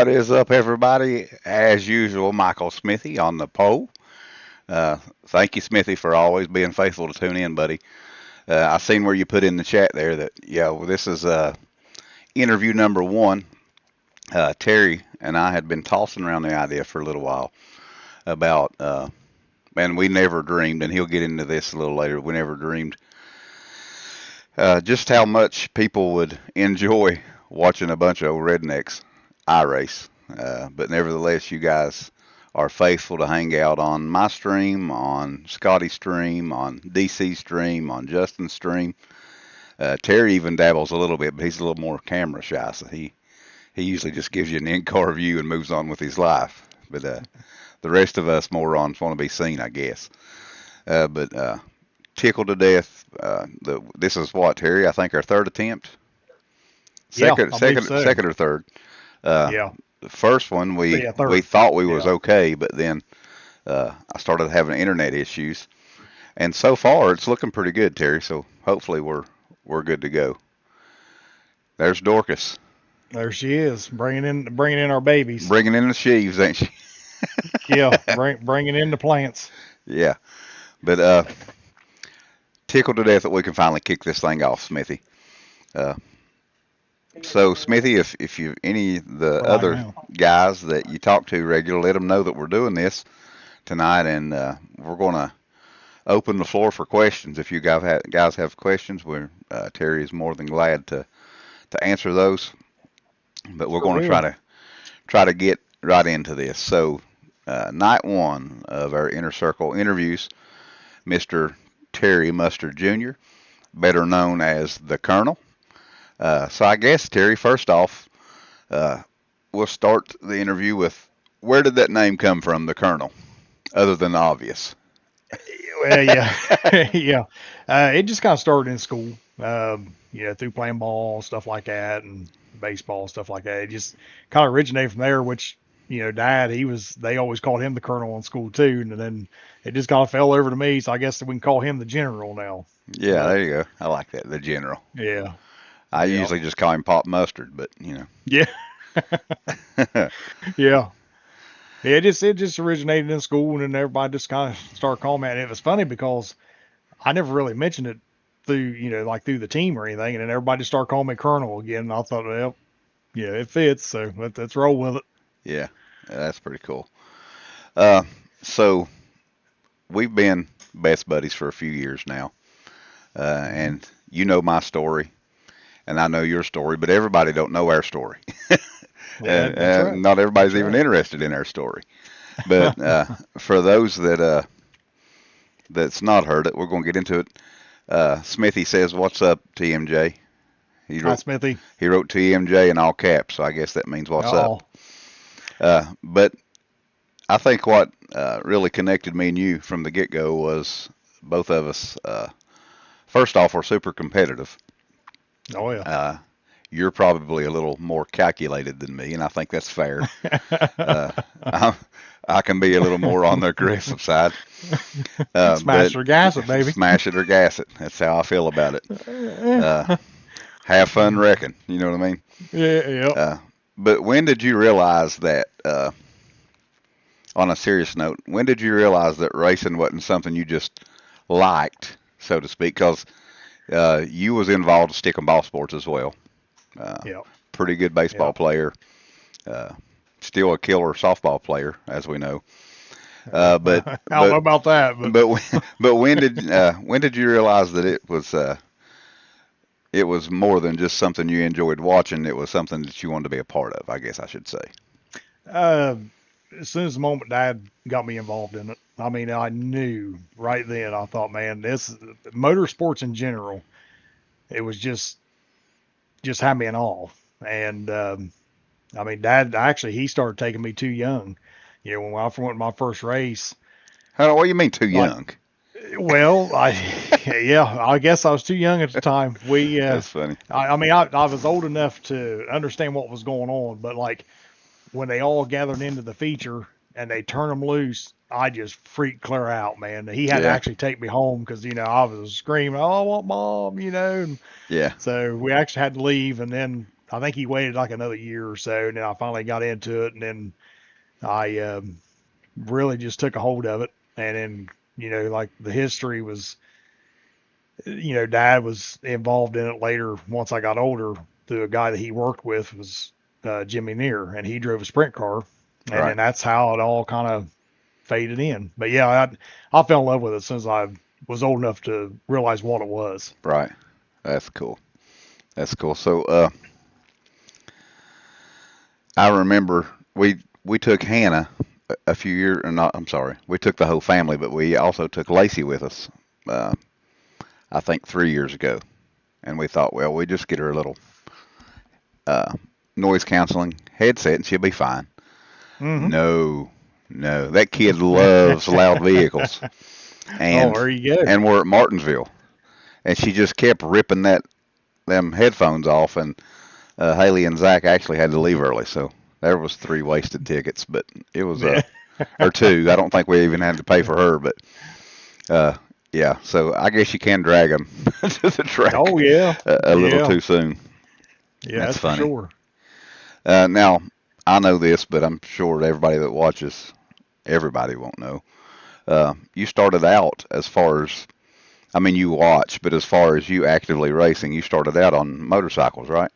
What is up, everybody? As usual, Michael Smithy on the pole. Thank you, Smithy, for always being faithful to tune in, buddy. I seen where you put in the chat there that, well, this is interview number one. Terry and I had been tossing around the idea for a little while about, and we never dreamed, and he'll get into this a little later, we never dreamed just how much people would enjoy watching a bunch of old rednecks iRace. But nevertheless, you guys are faithful to hang out on my stream, on Scotty's stream, on DC's stream, on Justin's stream. Terry even dabbles a little bit, but he's a little more camera shy, so he usually just gives you an in-car view and moves on with his life. But the rest of us morons want to be seen, I guess. But tickled to death. This is what, Terry? I think our third attempt. Second or third. Yeah. The first one we thought we was okay, but then I started having internet issues, and so far it's looking pretty good, Terry. So hopefully we're good to go. There's Dorcas. There she is, bringing in our babies. Bringing in the sheaves, ain't she? Yeah, bringing in the plants. Yeah, but tickled to death that we can finally kick this thing off, Smithy. So Smithy, if you any of the other guys that you talk to regularly, let them know that we're doing this tonight, and we're going to open the floor for questions. If you guys have questions, Terry is more than glad to answer those. But we're going to try to get right into this. So night one of our Inner Circle interviews, Mr. Terry Mustard Jr., better known as the Colonel. So I guess, Terry, first off, we'll start the interview with, where did that name come from, the Colonel, other than the obvious? Well, yeah, yeah. It just kind of started in school, through playing ball, stuff like that, and baseball, stuff like that. It just kind of originated from there, which, Dad, they always called him the Colonel in school too, and then it just kind of fell over to me, so I guess we can call him the General now. Yeah, there you go. I like that, the General. Yeah. I usually just call him Pop Mustard, but Yeah. Yeah. It just originated in school, and then everybody just kind of started calling me. And it was funny because I never really mentioned it through the team or anything, and then everybody just started calling me Colonel again. And I thought, well, it fits, so let's roll with it. Yeah, that's pretty cool. So we've been best buddies for a few years now, and you know my story. And I know your story, but everybody don't know our story. Yeah, right. Not everybody's even interested in our story. But for those that's not heard it, we're going to get into it. Smithy says, "What's up, TMJ?" Hi, Smithy. He wrote TMJ in all caps, so I guess that means what's up. But I think what really connected me and you from the get-go was both of us, first off, we're super competitive. Oh, yeah. You're probably a little more calculated than me, and I think that's fair. I can be a little more on the aggressive side. Smash it or gas it, baby. Smash it or gas it. That's how I feel about it. Have fun wrecking. You know what I mean? Yeah. But when did you realize that, on a serious note, when did you realize that racing wasn't something you just liked, so to speak? Because you was involved in stick and ball sports as well. Pretty good baseball player. Still a killer softball player, as we know. But I don't know about that. But when did you realize that it was more than just something you enjoyed watching? It was something that you wanted to be a part of, I guess I should say. As soon as the moment Dad got me involved in it, I mean, I knew right then. I thought, man, this motorsports in general, it was just had me in awe. And I mean, Dad actually he started taking me too young. When I went my first race. What do you mean too young? Well, I guess I was too young at the time. That's funny. I mean, I was old enough to understand what was going on, but like when they all gathered into the feature and they turned them loose, I just freaked clear out, man. He had to actually take me home because I was screaming, "Oh, I want Mom," And yeah. So we actually had to leave, and then I think he waited like another year or so, and then I finally got into it, and then I really just took a hold of it. And then, like the history was, Dad was involved in it later once I got older through a guy that he worked with was Jimmy Neer, and he drove a sprint car, and Right. then that's how it all kind of faded in. But yeah, I fell in love with it since I was old enough to realize what it was. Right. That's cool. That's cool. So, I remember we took Hannah a few years, or not. I'm sorry, we took the whole family, but we also took Lacey with us. Uh, I think 3 years ago, and we thought, well, we just get her a little uh, noise canceling headset, and she'll be fine. Mm-hmm. No, no, that kid loves loud vehicles, Oh, and there you go. and we're at Martinsville, and she just kept ripping them headphones off, and Haley and Zach actually had to leave early, so there was 3 wasted tickets, but it was Yeah. or 2. I don't think we even had to pay for her, but uh, yeah. So I guess you can drag them to the Oh track yeah. a little Yeah. too soon. Yeah, That's that's for funny. sure. Now I know this, but I'm sure everybody that watches, everybody won't know. You started out as far as, I mean, you watch, but as far as you actively racing, you started out on motorcycles, right?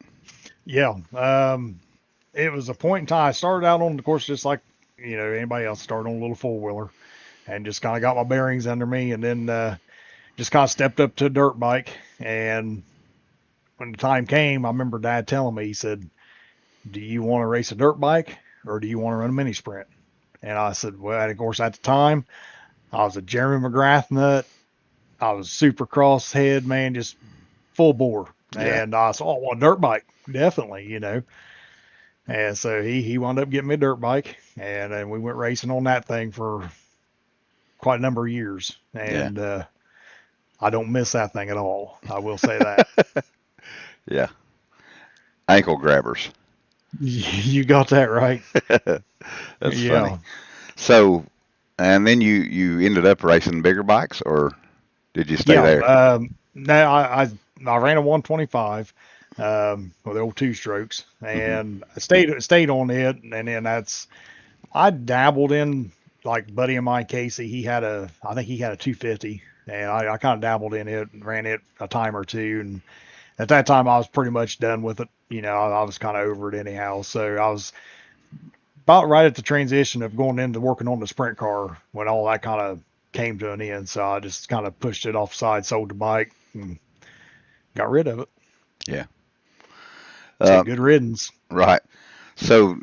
Yeah. It was a point in time. I started out on the course just like anybody else. Started on a little 4 wheeler and just kind of got my bearings under me, and then just kind of stepped up to a dirt bike. And when the time came, I remember Dad telling me, he said, "Do you want to race a dirt bike or do you want to run a mini sprint?" And I said, "Well," and of course at the time I was a Jeremy McGrath nut. I was super crosshead, man, just full bore. Yeah, And I said, "Oh, well, dirt bike, definitely." And so he wound up getting me a dirt bike, and then we went racing on that thing for quite a number of years. yeah, And I don't miss that thing at all. I will say that. yeah. Ankle grabbers. You got that right. That's funny. Yeah. So, and then you ended up racing bigger bikes, or did you stay Yeah. there? No, I ran a 125 with the old two strokes, Hmm. and I stayed on it, and then I dabbled in, like buddy of mine Casey. I think he had a 250, and I kind of dabbled in it and ran it a time or two, and at that time I was pretty much done with it. I was kind of over it anyhow. So I was about right at the transition of going into working on the sprint car when all that kind of came to an end. So I just kind of pushed it offside, sold the bike, and got rid of it. Yeah. Said Uh, good riddance. right. So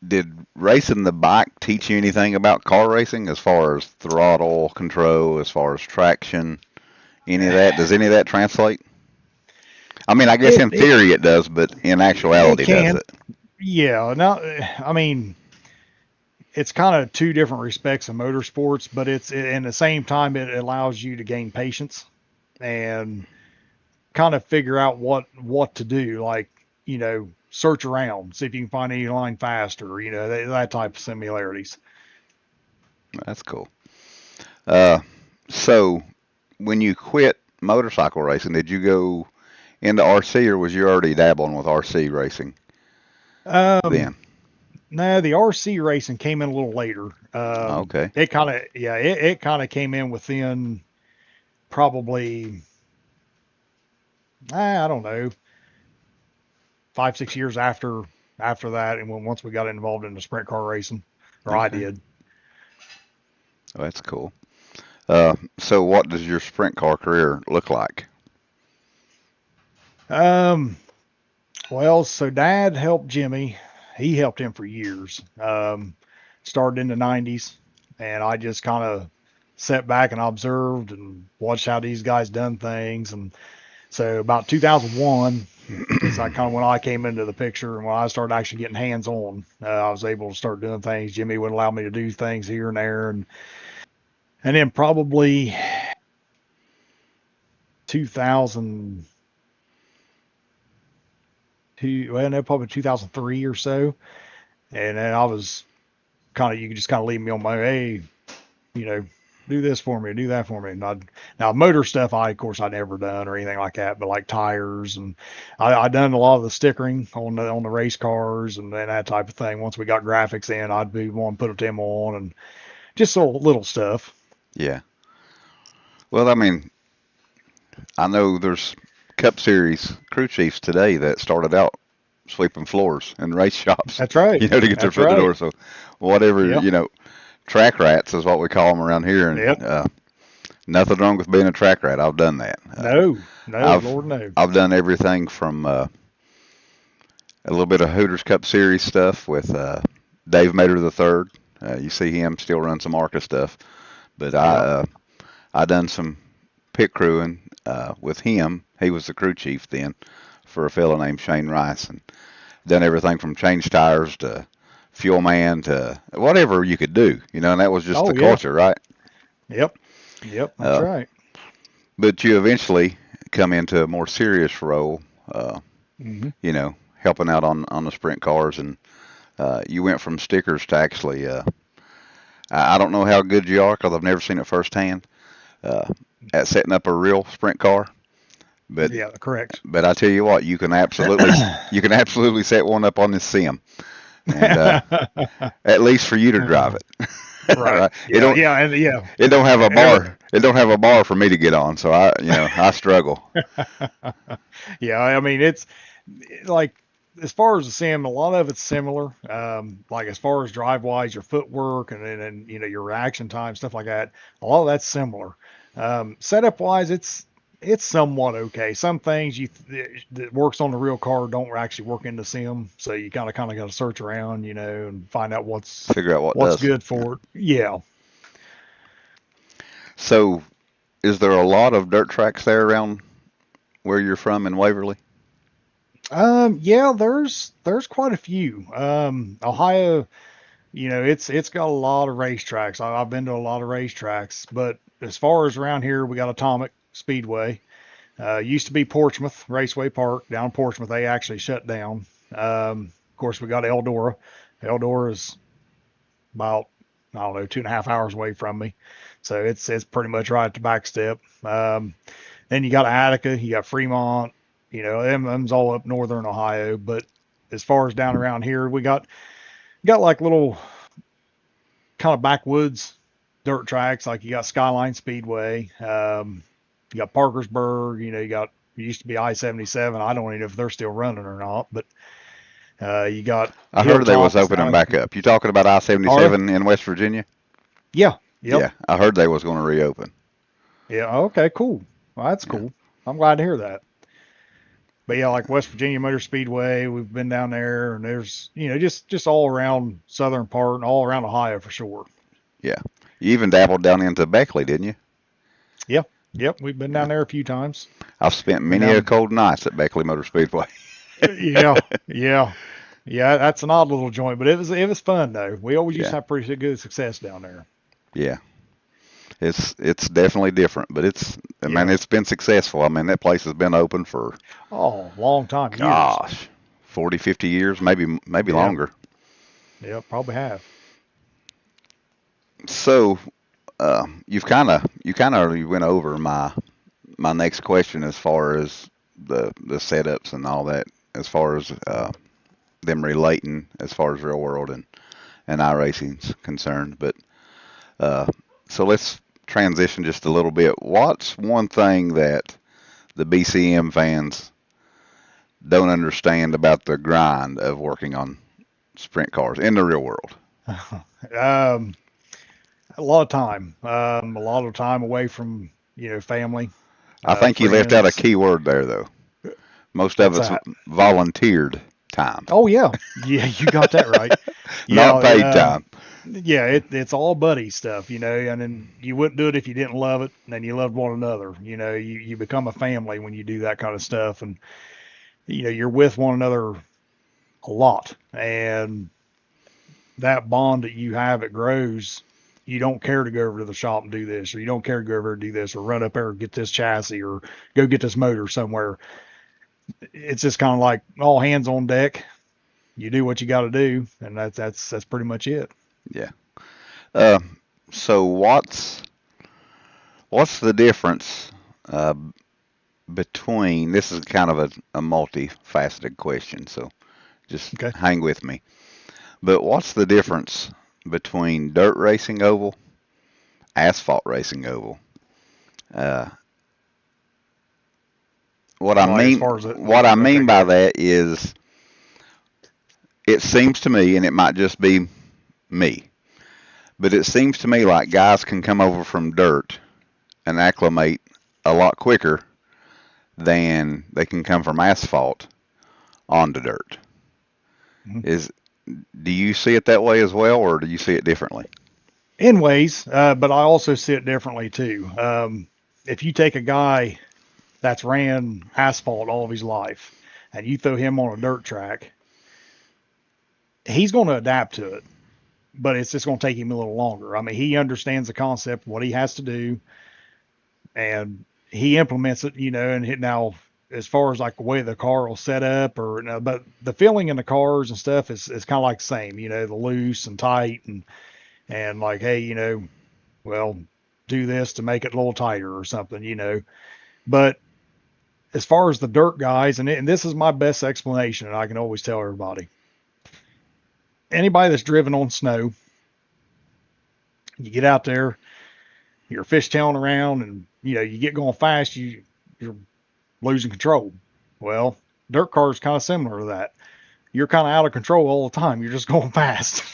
did racing the bike teach you anything about car racing as far as throttle control, as far as traction, any of that? Does any of that translate? I mean, I guess It in it theory it does, but in it actuality, does can. it? Yeah. Now, I mean, it's kind of two different respects of motorsports, but it's in the same time it allows you to gain patience and kind of figure out what to do. Like search around, see if you can find any line faster. That type of similarities. That's cool. Uh, so when you quit motorcycle racing, did you go into RC, or was you already dabbling with RC racing Um, then? no, the RC racing came in a little later. Okay. It kind of yeah, it kind of came in within probably I don't know 5 6 years after that, and once we got involved in the sprint car racing, or I Okay. did. Well, that's cool. So what does your sprint car career look like? Um, well, so Dad helped Jimmy. He helped him for years. Started in the '90s, and I just kind of sat back and observed and watched how these guys done things. And so about 2001 is I kind of when I came into the picture and when I started actually getting hands on. I was able to start doing things. Jimmy would allow me to do things here and there, and then probably 2002, well, no, probably 2003 or so. And then I was kind of, you could just kind of leave me on my, hey, you know, do this for me, do that for me. And now motor stuff, of course I never done or anything like that, but like tires and I done a lot of the stickering on the race cars and that type of thing. Once we got graphics in, I'd be one put them on and just little stuff. Yeah. Well, I mean, I know there's Cup Series crew chiefs today that started out sweeping floors in race shops, That's right. to get their That's foot in the right. door. So whatever, Yeah. track rats is what we call them around here, and Yep. nothing wrong with being a track rat. I've done that. No. No. I've Lord no. I've done everything from a little bit of Hooters Cup Series stuff with Dave Mater the third. You see him still run some ARCA stuff, but Yep. I done some pit crewing with him. He was the crew chief then for a fellow named Shane Rice, and done everything from change tires to fuel man to whatever you could do, and that was just the Oh yeah. culture, right? Yep. Yep. That's Uh, right. but you eventually come into a more serious role, Hmm. helping out on the sprint cars, and you went from stickers to actually. I don't know how good you are because I've never seen it firsthand uh, at setting up a real sprint car, but Yeah. Correct. I tell you what, you can absolutely set one up on this sim, and at least for you to drive it. Right. Right? It Yeah. don't Yeah. And yeah. it don't have a Ever. bar. It don't have a bar for me to get on, so I struggle. Yeah. I mean, it's like as far as the sim, a lot of it's similar. Like as far as drive wise, your footwork and your reaction time, stuff like that. A lot of that's similar. Setup wise, it's somewhat okay. Some things that works on the real car don't actually work in the sim, so you kind of got to search around, and find out Figure out what what's does. good Yeah. for it. Yeah. So, is there a lot of dirt tracks there around where you're from in Waverly? Yeah, there's quite a few. Ohio, it's got a lot of racetracks. I've been to a lot of racetracks, but as far as around here, we got Atomic Speedway. Used to be Portsmouth Raceway Park down in Portsmouth. They actually shut down. Of course, we got Eldora. Eldora is about, I don't know, 2.5 hours away from me, so it's pretty much right at the back step. Then you got Attica, you got Fremont. Them's all up northern Ohio. But as far as down around here, we got like little kind of backwoods dirt tracks. Like you got Skyline Speedway. You got Parkersburg. You used to be I-77. I don't even know if they're still running or not. But you got I heard they was Hilltops opening down. back up. You talking about Are they? I-77 in West Virginia? Yeah. Yep. Yeah, I heard they was going to reopen. Yeah. Okay. Cool. Well, that's Yeah, cool. I'm glad to hear that. But yeah, like West Virginia Motor Speedway, we've been down there, and there's just all around southern part and all around Ohio for sure. yeah. You even dabbled down into Beckley, didn't you? Yeah, yep, we've been Yeah. down there a few times. I've spent Been many a down, cold nights at Beckley Motor Speedway. yeah, yeah, yeah. That's an odd little joint, but it was fun though. We always used Yeah, to have pretty good success down there. yeah. It's definitely different, but I mean, Yeah. it's been successful. I mean, that place has been open for, Oh, long time, years. gosh, 40, 50 years, maybe Yeah, longer. yeah, probably have. So, you kind of already went over my next question as far as the setups and all that, as far as them relating as far as real world and iRacing's concerned. But uh, so let's transition just a little bit. What's one thing that the BCM fans don't understand about the grind of working on sprint cars in the real world? um, a lot of time, a lot of time away from family, I think you left out a friends. key word there, though. Most of What's it's that? volunteered time, Oh yeah, yeah, you got that right. not Yeah, paid time. yeah, it's all buddy stuff, and then you wouldn't do it if you didn't love it, and then you loved one another. You become a family when you do that kind of stuff, and you're with one another a lot, and that bond that you have, it grows. You don't care to go over to the shop and do this, or you don't care to go over and do this, or run up there and get this chassis, or go get this motor somewhere. It's just kind of like all hands on deck. You do what you got to do, and that's pretty much it. Yeah. Uh, so what's what's the difference uh, between, this is kind of a multifaceted question, so just Okay. hang with me. But what's the difference between dirt racing oval, asphalt racing oval? Uh, what I Like as mean, far as it. what I Okay, mean go by ahead. that is, it seems to me, and it might just be me, but it seems to me like guys can come over from dirt and acclimate a lot quicker than they can come from asphalt onto dirt. Mhm. Is Do you see it that way as well, or do you see it differently? In ways, but I also see it differently too. If you take a guy that's ran asphalt all of his life and you throw him on a dirt track, he's going to adapt to it, but it's just going to take him a little longer. I mean, he understands the concept, what he has to do, and he implements it, and now as far as like the way the car will set up but the feeling in the cars and stuff is kind of like the same, the loose and tight and like, hey, well, do this to make it a little tighter or something. But as far as the dirt guys, and this is my best explanation, and I can always tell everybody, anybody that's driven on snow, you get out there, you're fishtailing around, and you get going fast, you're losing control. Well, dirt cars kind of similar to that. You're kind of out of control all the time. You're just going fast.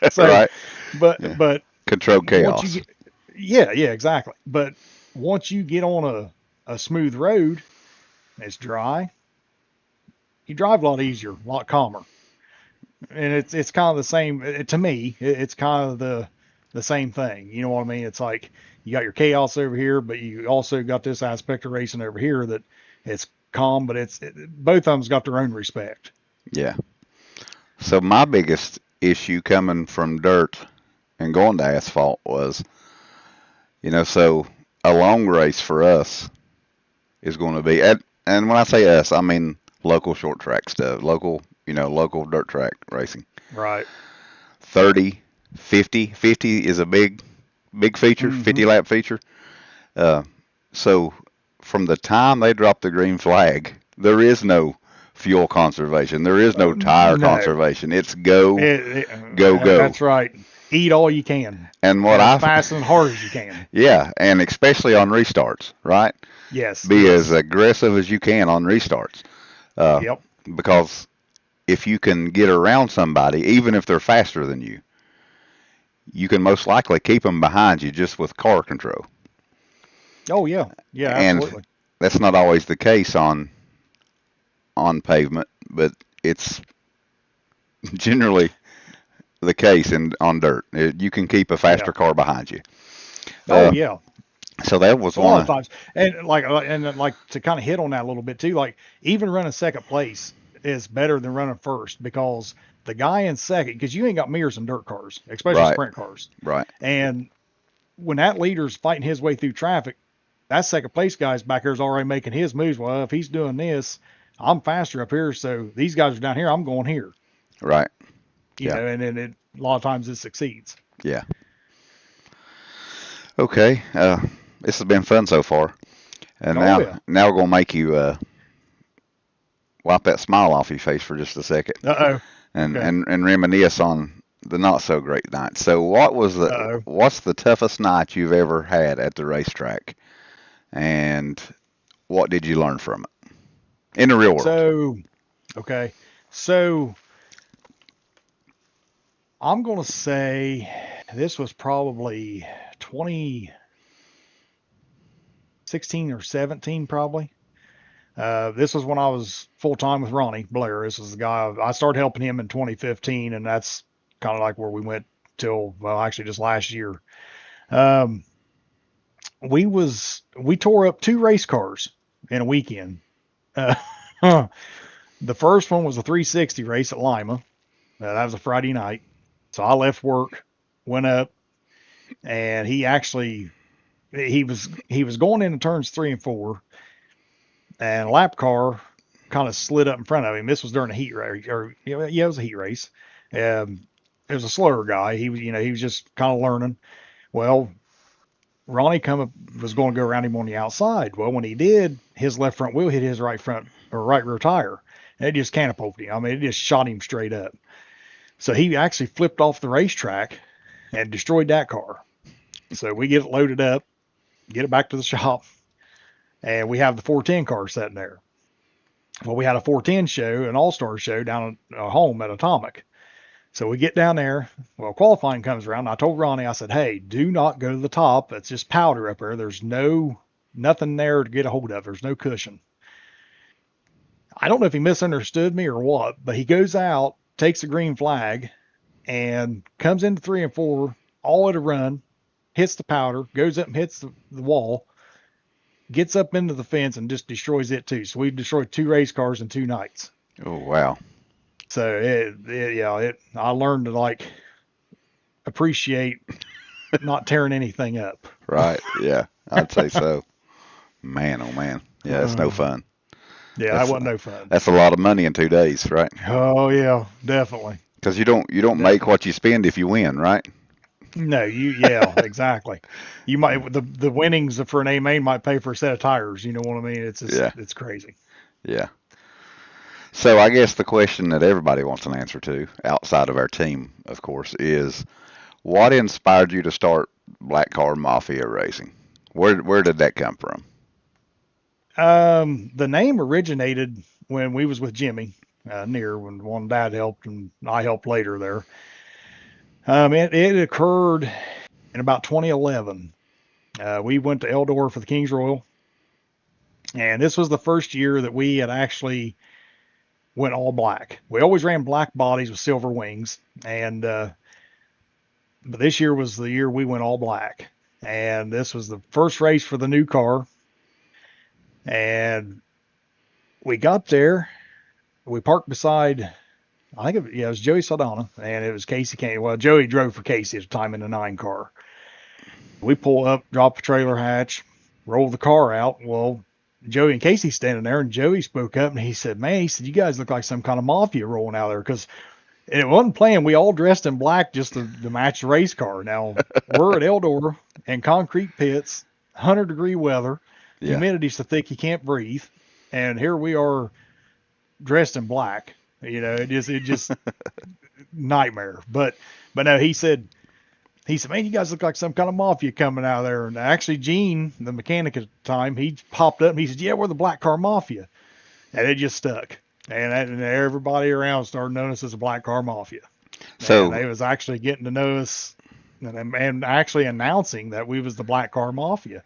So, Right? but Yeah. but Controlled once you chaos. get, yeah, exactly. But once you get on a smooth road, and it's dry, you drive a lot easier, a lot calmer, and it's kind of the same to me. It's kind of the same thing. You know what I mean? It's like you got your chaos over here, but you also got this aspect of racing over here that it's calm, but both of them's got their own respect. Yeah. So my biggest issue coming from dirt and going to asphalt was, so a long race for us is going to be and when I say us, I mean local short track stuff, local dirt track racing. Right. 30, 50, 50 is a big feature, Mm-hmm. 50 lap feature. Uh, so from the time they drop the green flag, there is no fuel conservation. There is no tire No, conservation. It's go, go, go. that's right. Eat all you can, And what as I, fast and hard as you can. yeah, and especially on restarts, right? Yes, Be as yes. aggressive as you can on restarts. Uh, Yep. because if you can get around somebody, even if they're faster than you can most likely keep them behind you just with car control. Oh yeah, yeah, And absolutely. that's not always the case on pavement, but it's generally the case on dirt. You can keep a Yeah. faster car behind you. Oh Uh, yeah. so that was A lot of one times, and like to kind of hit on that a little bit too. Like even running second place is better than running first because the guy in second, because you ain't got mirrors in dirt cars, especially right, sprint cars, right, and when that leader's fighting his way through traffic, that second place guy's back there's already making his moves. Well, if he's doing this, I'm faster up here, so these guys are down here. I'm going here, right. Yeah, and then a lot of times it succeeds. yeah. Okay. This has been fun so far, and Oh now yeah. now we're gonna make you wipe that smile off your face for just a second, Uh oh. and Okay. and and reminisce on the not so great night. So Uh oh. what's the toughest night you've ever had at the racetrack, and what did you learn from it in the real world? So okay. So I'm gonna say this was probably 2016 or 17, probably. This was when I was full time with Ronnie Blair. This was the guy I started helping him in 2015, and that's kind of like where we went till, well, actually just last year. Um, we tore up two race cars in a weekend. Uh, the first one was a 360 race at Lima. That was a Friday night, so I left work, went up, and he was going into turns 3 and 4, and a lap car kind of slid up in front of him. This was during a heat race, or yeah, it was a heat race. It was a slower guy. He was just kind of learning. Well, Ronnie was going to go around him on the outside. Well, when he did, his left front wheel hit his right front or right rear tire, and it just catapulted him. I mean, it just shot him straight up. So he actually flipped off the racetrack and destroyed that car. So we get it loaded up, get it back to the shop, and we have the 410 car sitting there. Well, we had a 410 show, an all-star show down at home at Atomic. So we get down there. Well, qualifying comes around. I told Ronnie, I said, hey, do not go to the top. It's just powder up there. There's nothing there to get a hold of. There's no cushion. I don't know if he misunderstood me or what, but he goes out, takes a green flag, and comes into 3 and 4, all at a run, hits the powder, goes up and hits the wall, gets up into the fence, and just destroys it too. So we destroyed 2 race cars in 2 nights. Oh, wow. So I learned to like appreciate not tearing anything up. Right. Yeah. I'd say so. Man, oh man. Yeah, that's no fun. Yeah, that wasn't no fun. That's a lot of money in 2 days, right? Oh yeah, definitely. Because you don't make what you spend if you win, right? No, yeah, exactly. You might the winnings for an A main might pay for a set of tires. You know what I mean? It's just, Yeah. It's crazy. Yeah. So I guess the question that everybody wants an answer to, outside of our team, of course, is what inspired you to start Black Car Mafia racing? Where did that come from? The name originated when we was with Jimmy near when one dad helped and I helped later there. It occurred in about 2011. We went to Eldor for the King's Royal, and this was the first year that we had actually went all black. We always ran black bodies with silver wings, and but this year was the year we went all black. And this was the first race for the new car. And we got there, we parked beside, it was Joey Saldana, and it was Casey Kane. Well, Joey drove for Casey at the time in the 9 car. We pull up, drop the trailer hatch, roll the car out. Well, Joey and Casey standing there, and Joey spoke up and he said, man, he said, you guys look like some kind of mafia rolling out there, because it wasn't playing. We all dressed in black just to match the race car. Now, we're at Eldor in concrete pits, 100-degree weather, Yeah. humidity's so thick you can't breathe, and here we are dressed in black. You know, it just nightmare. But no, he said, man, you guys look like some kind of mafia coming out of there. And actually, Gene, the mechanic at the time, he popped up and he said, yeah, we're the Black Car Mafia. And it just stuck. And everybody around started knowing us as the Black Car Mafia. So and they was actually getting to know us and actually announcing that we was the Black Car Mafia.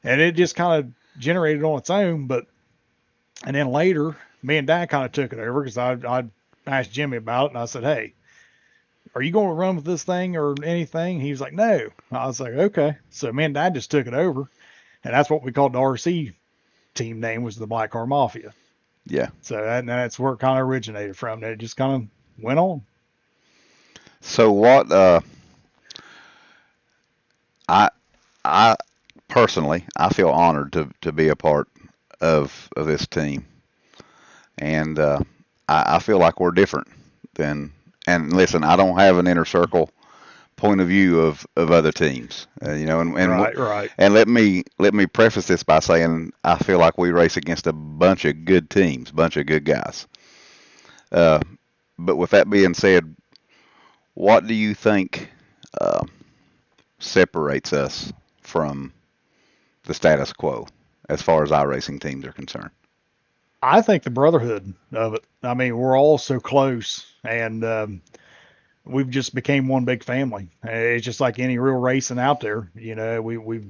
And it just kind of generated on its own. And then later, me and Dad kind of took it over because I asked Jimmy about it. And I said, hey, are you going to run with this thing or anything? He was like, no. I was like, okay. So me and Dad just took it over. And that's what we called the RC team name, was the Black Car Mafia. Yeah. So that's where it kind of originated from. And it just kind of went on. So what, I personally, I feel honored to be a part of this team. And I feel like we're different than, and listen, I don't have an inner circle point of view of other teams, you know, and right. And let me preface this by saying I feel like we race against a bunch of good teams, bunch of good guys. But with that being said, what do you think separates us from the status quo as far as iRacing teams are concerned? I think the brotherhood of it. I mean, we're all so close, and we've just became one big family. It's just like any real racing out there. You know, we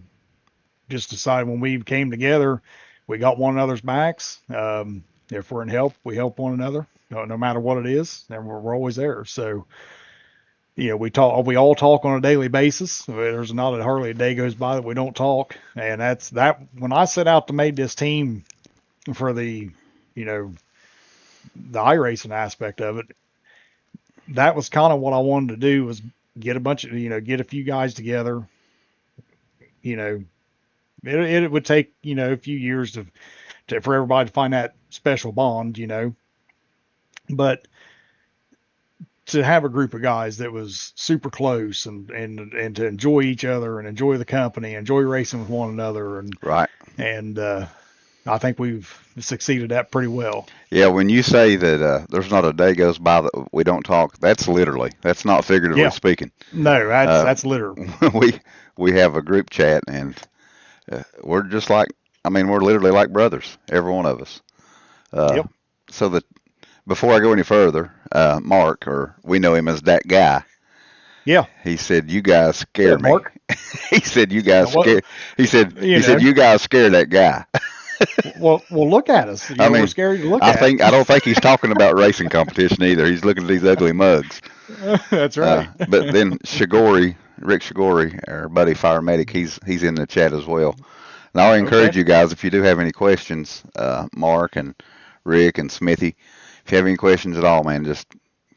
just decided when we came together, we got one another's backs. If we're in help, we help one another, no matter what it is, and we're always there. So, you know, we all talk on a daily basis. There's not hardly a day goes by that we don't talk. And that's that. When I set out to make this team for the, you know, the iRacing aspect of it, that was kind of what I wanted to do, was get a few guys together. You know, it would take, you know, a few years for everybody to find that special bond, you know, but to have a group of guys that was super close and to enjoy each other and enjoy the company, enjoy racing with one another, Right. and I think we've succeeded at pretty well. Yeah, when you say that there's not a day goes by that we don't talk, that's literally, that's not figuratively Yeah, speaking. no, Uh, that's literal. we have a group chat, and we're just like, I mean, we're literally like brothers, every one of us. Uh, Yep. so that before I go any further, Mark, or we know him as that guy, Yeah. he said, "You guys What's scare up, me." Mark? He said, "You guys Well, scare." He said, you "He said know, you guys scare that guy." well, look at us. I We're mean, scary to look at. I don't think he's talking about racing competition either. He's looking at these ugly mugs. That's right. But then Shigori, Rick Shigori, our buddy fire medic, he's in the chat as well. And I'll Okay. encourage you guys, if you do have any questions, Mark and Rick and Smithy, if you have any questions at all, man, just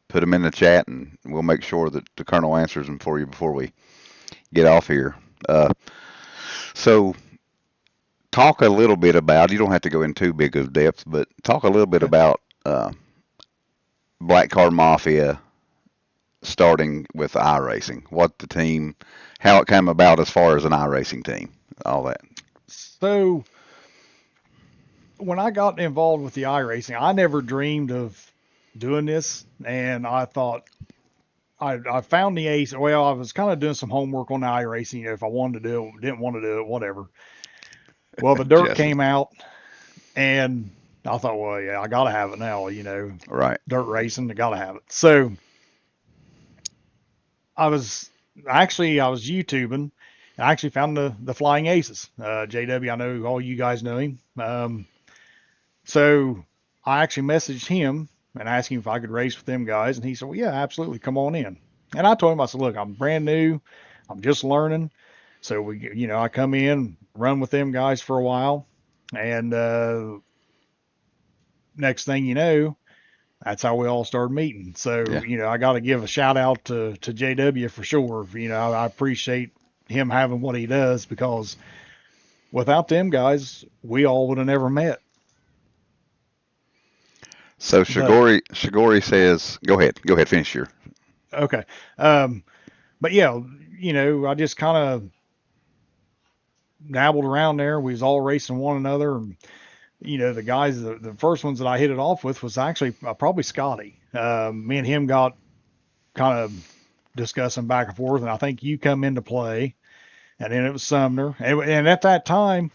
put them in the chat, and we'll make sure that the Colonel answers them for you before we get off here. Uh, so talk a little bit about, you don't have to go in too big of depth, but talk a little bit Okay. about Black Car Mafia starting with iRacing, what the team, how it came about as far as an iRacing team, all that. So when I got involved with the iRacing, I never dreamed of doing this, and I thought I found the ace. Well, I was kind of doing some homework on the iRacing. If I wanted to do it, didn't want to do it, whatever. Well, the dirt Jesse. came out, and I thought, well, yeah, I got to have it now. Right. Dirt racing, I got to have it. So I was I was YouTubing, and I actually found the Flying Aces. JW, I know all you guys know him. So I actually messaged him and asked him if I could race with them guys, and he said, "Well, yeah, absolutely, come on in." And I told him, I said, "Look, I'm brand new, I'm just learning, so I come in, run with them guys for a while, and next thing you know, that's how we all started meeting. So, Yeah. I got to give a shout out to JW for sure. I appreciate him having what he does because without them guys, we all would have never met. So But Shigori says, go ahead, finish your. okay. Um, but yeah, I just kind of dabbled around there. We was all racing one another. And, the guys, the first ones that I hit it off with was actually probably Scotty. Me and him got kind of discussing back and forth, and I think you come into play, and then it was Sumner, and at that time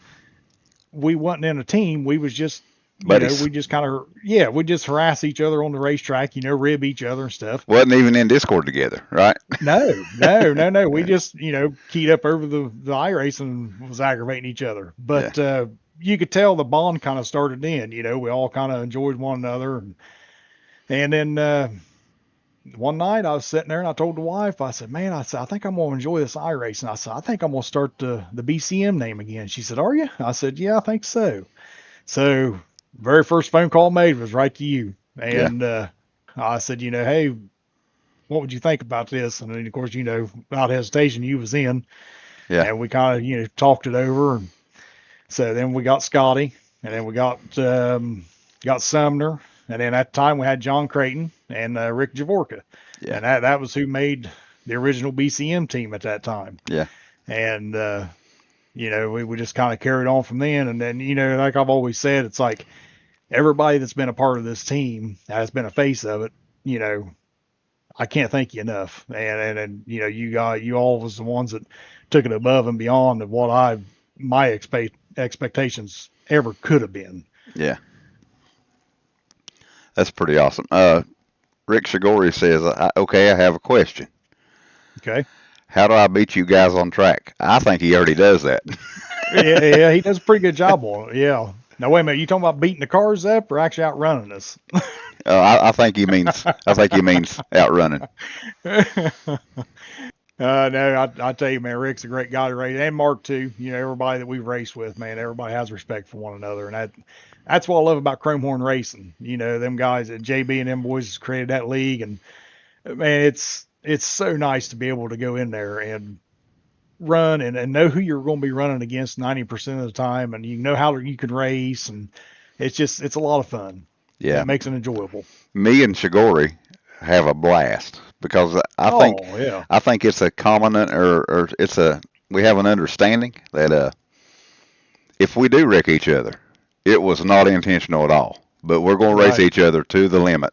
we wasn't in a team. We was just, Buddies. we just kind of, yeah, we just harass each other on the racetrack, rib each other and stuff. Wasn't even in Discord together, right? No, no, no, no. We just, keyed up over the iRace and was aggravating each other. Yeah. But you could tell the bond kind of started in. We all kind of enjoyed one another, and then one night I was sitting there and I told the wife, I said, "Man, I think I'm gonna enjoy this iRace." And I said, "I think I'm gonna start the BCM name again." She said, "Are you?" I said, "Yeah, I think so." So very first phone call made was right to you, Yeah. and I said, "Hey, what would you think about this?" And then of course, without hesitation, you was in, Yeah. and we kind of talked it over. And so then we got Scotty, and then we got Sumner, and then at the time we had John Creighton and Rick Javorka, Yeah. and that was who made the original BCM team at that time. Yeah. And we just kind of carried on from then. And then like I've always said, it's like everybody that's been a part of this team has been a face of it. I can't thank you enough. And you all was the ones that took it above and beyond of what my expectations ever could have been. Yeah. That's pretty awesome. Rick Shigori says, okay, I have a question. Okay. How do I beat you guys on track? I think he already does that. Yeah, he does a pretty good job on it. Yeah. Now wait a minute, you talking about beating the cars up or actually outrunning us? I think he means. I think he means outrunning. No, I tell you, man, Rick's a great guy to race, and Mark too. Everybody that we've raced with, man, everybody has respect for one another, and that's what I love about Chrome Horn Racing. Them guys at JB and them boys created that league, and man, it's so nice to be able to go in there and run and know who you're going to be running against 90% of the time, and you know how you can race, and it's a lot of fun. Yeah. It makes it enjoyable. Me and Shigori, have a blast because Oh yeah. I think it's a common or it's a we have an understanding that if we do wreck each other, it was not intentional at all. But we're going to race Right. each other to the limit,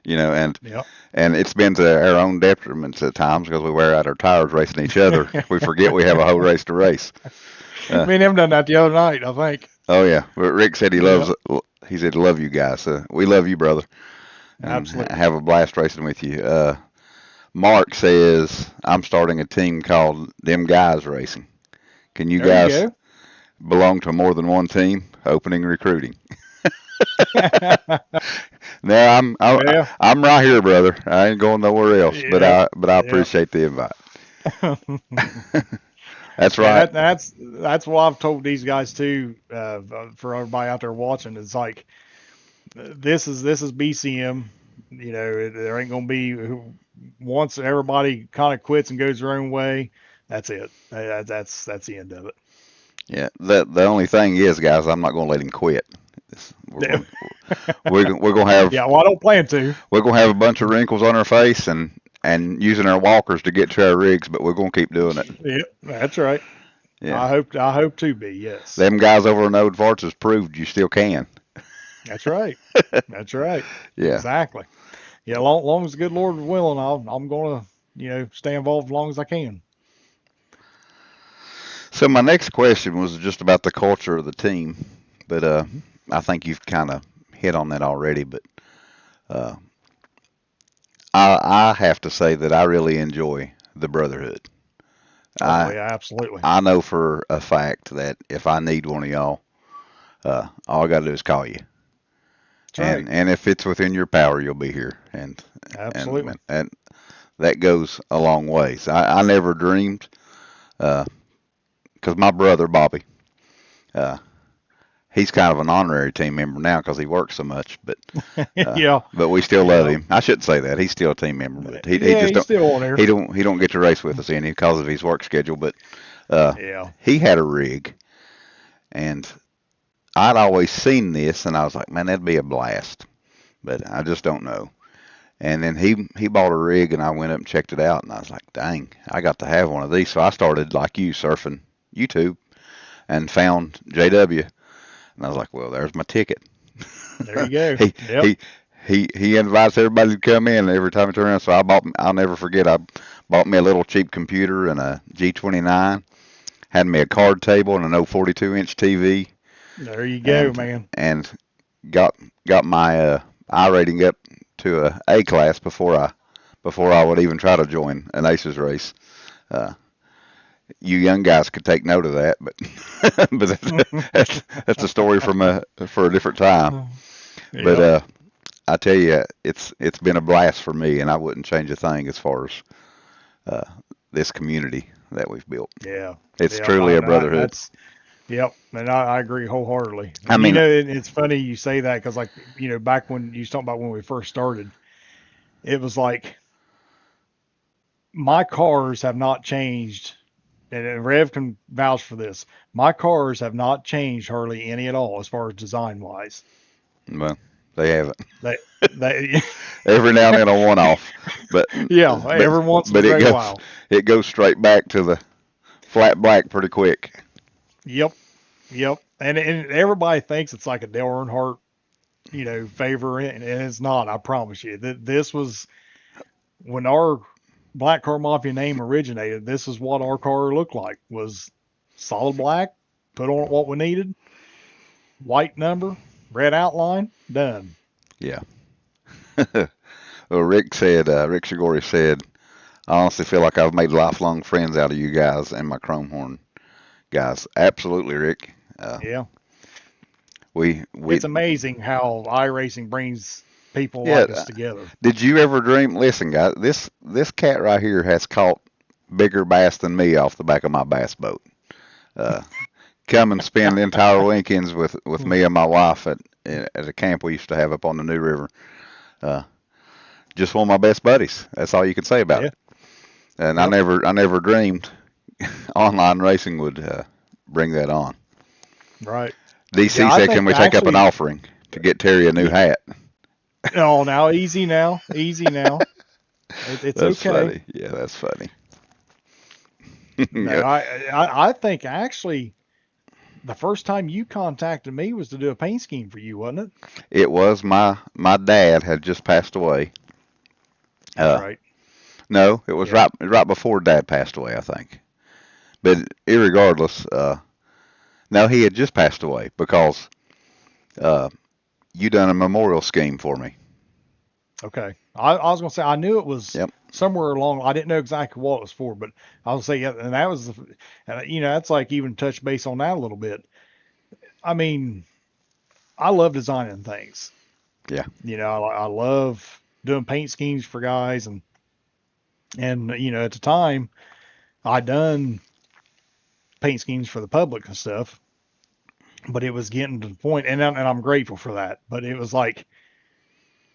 you know, Yep. and it's been to our own detriments at times because we wear out our tires racing each other. We forget we have a whole race to race. Me and him done that the other night, I think. Oh yeah, but Rick said he Yep. loves. He said love you guys. So we love you, brother, and Absolutely. have a blast racing with you. Mark says I'm starting a team called Them Guys Racing. Can you There you guys go. belong to more than one team? Opening recruiting. Now Well, I'm right here, brother. I ain't going nowhere else. But yep. I Yep. appreciate the invite. That's And right. that's what I've told these guys too. For everybody out there watching, it's like this is BCM. You know, there ain't gonna be once everybody kind of quits and goes their own way. That's it. That's the end of it. Yeah. The only thing is, guys, I'm not going to let him quit. We're going we're going to have Yeah, well, I don't plan to. we're going to have a bunch of wrinkles on our face and using our walkers to get to our rigs, but we're going to keep doing it. Yeah, that's right. Yeah. I hope to be. Yes, Them guys over in Old Farts has proved you still can. that's right. That's right. Yeah. Exactly. Yeah, long as the good Lord is willing, I'm gonna stay involved as long as I can. So my next question was just about the culture of the team, but Hmm. I think you've kind of hit on that already. But uh, I have to say that I really enjoy the brotherhood. Oh I yeah, absolutely. I know for a fact that if I need one of y'all, all I got to do is call you, That's right. and if it's within your power, you'll be here, Absolutely. and that goes a long ways. I never dreamed, because my brother Bobby, uh, he's kind of an honorary team member now because he works so much, Yeah, but we still love yeah, him. I shouldn't say that. He's still a team member, but he yeah. just He's don't still on there. he don't get to race with us any because of his work schedule. But uh, Yeah. he had a rig, and I'd always seen this, and I was like, man, that'd be a blast. But I just don't know. And then he bought a rig, and I went up and checked it out, and I was like, dang, I got to have one of these. So I started like you surfing YouTube and found JW, and I was like, well, there's my ticket. There you go. he Yep. he he invites everybody to come in every time I turn around. So I'll never forget. I bought me a little cheap computer and a G29. Had me a card table and an old 42-inch TV, There you go, and man. and got my I rating up to a class before I would even try to join an Aces race. Uh, you young guys could take note of that, but but that's a story for a different time. But Yep. I tell you, it's been a blast for me, and I wouldn't change a thing as far as uh, this community that we've built. Yeah. It's Yep. truly a brotherhood. That's Yep, and I agree wholeheartedly. I And mean, it's funny you say that because, like, back when you was talking about when we first started, it was like my cars have not changed, and Rev can vouch for this. My cars have not changed hardly any at all as far as design wise. well, they haven't. They, they, Every now and then a one-off, but yeah, but every once in a but great while. it goes straight back to the flat black pretty quick. Yep, yep. And everybody thinks it's like a Dale Earnhardt, favor, and it's not. I promise you. This was when our Black Car Mafia name originated. This is what our car looked like: was solid black, put on what we needed, white number, red outline, done. Yeah. Well, Rick Shigori said, I honestly feel like I've made lifelong friends out of you guys and my Chrome Horn guys. Absolutely, Rick. Yeah, We it's amazing how iRacing brings people yeah. like us together. Did you ever dream? Listen, guys, this cat right here has caught bigger bass than me off the back of my bass boat. Uh, Come and spend entire weekends with me and my wife at a camp we used to have up on the New River. Uh, just one of my best buddies. That's all you can say about Yeah, it. And yep, I never dreamed online racing would bring that on. right. Yeah, DC I said, "Can think we take up an actually, offering to get Terry a new hat?" oh, now easy now, easy now. It's That's okay. funny. Yeah, that's funny. No, I think actually the first time you contacted me was to do a paint scheme for you, wasn't it? It was my dad had just passed away. Uh, Right. no, it was Yeah. right before Dad passed away, I think. But irregardless, no, he had just passed away because uh, you done a memorial scheme for me. Okay. I was gonna say I knew it was Yep. somewhere along. I didn't know exactly what it was for, but I was say yeah, and that was and that's like even touch base on that a little bit. I mean, I love designing things. Yeah. I love doing paint schemes for guys, and at the time I done paint schemes for the public and stuff, but it was getting to the point, and I'm grateful for that. But it was like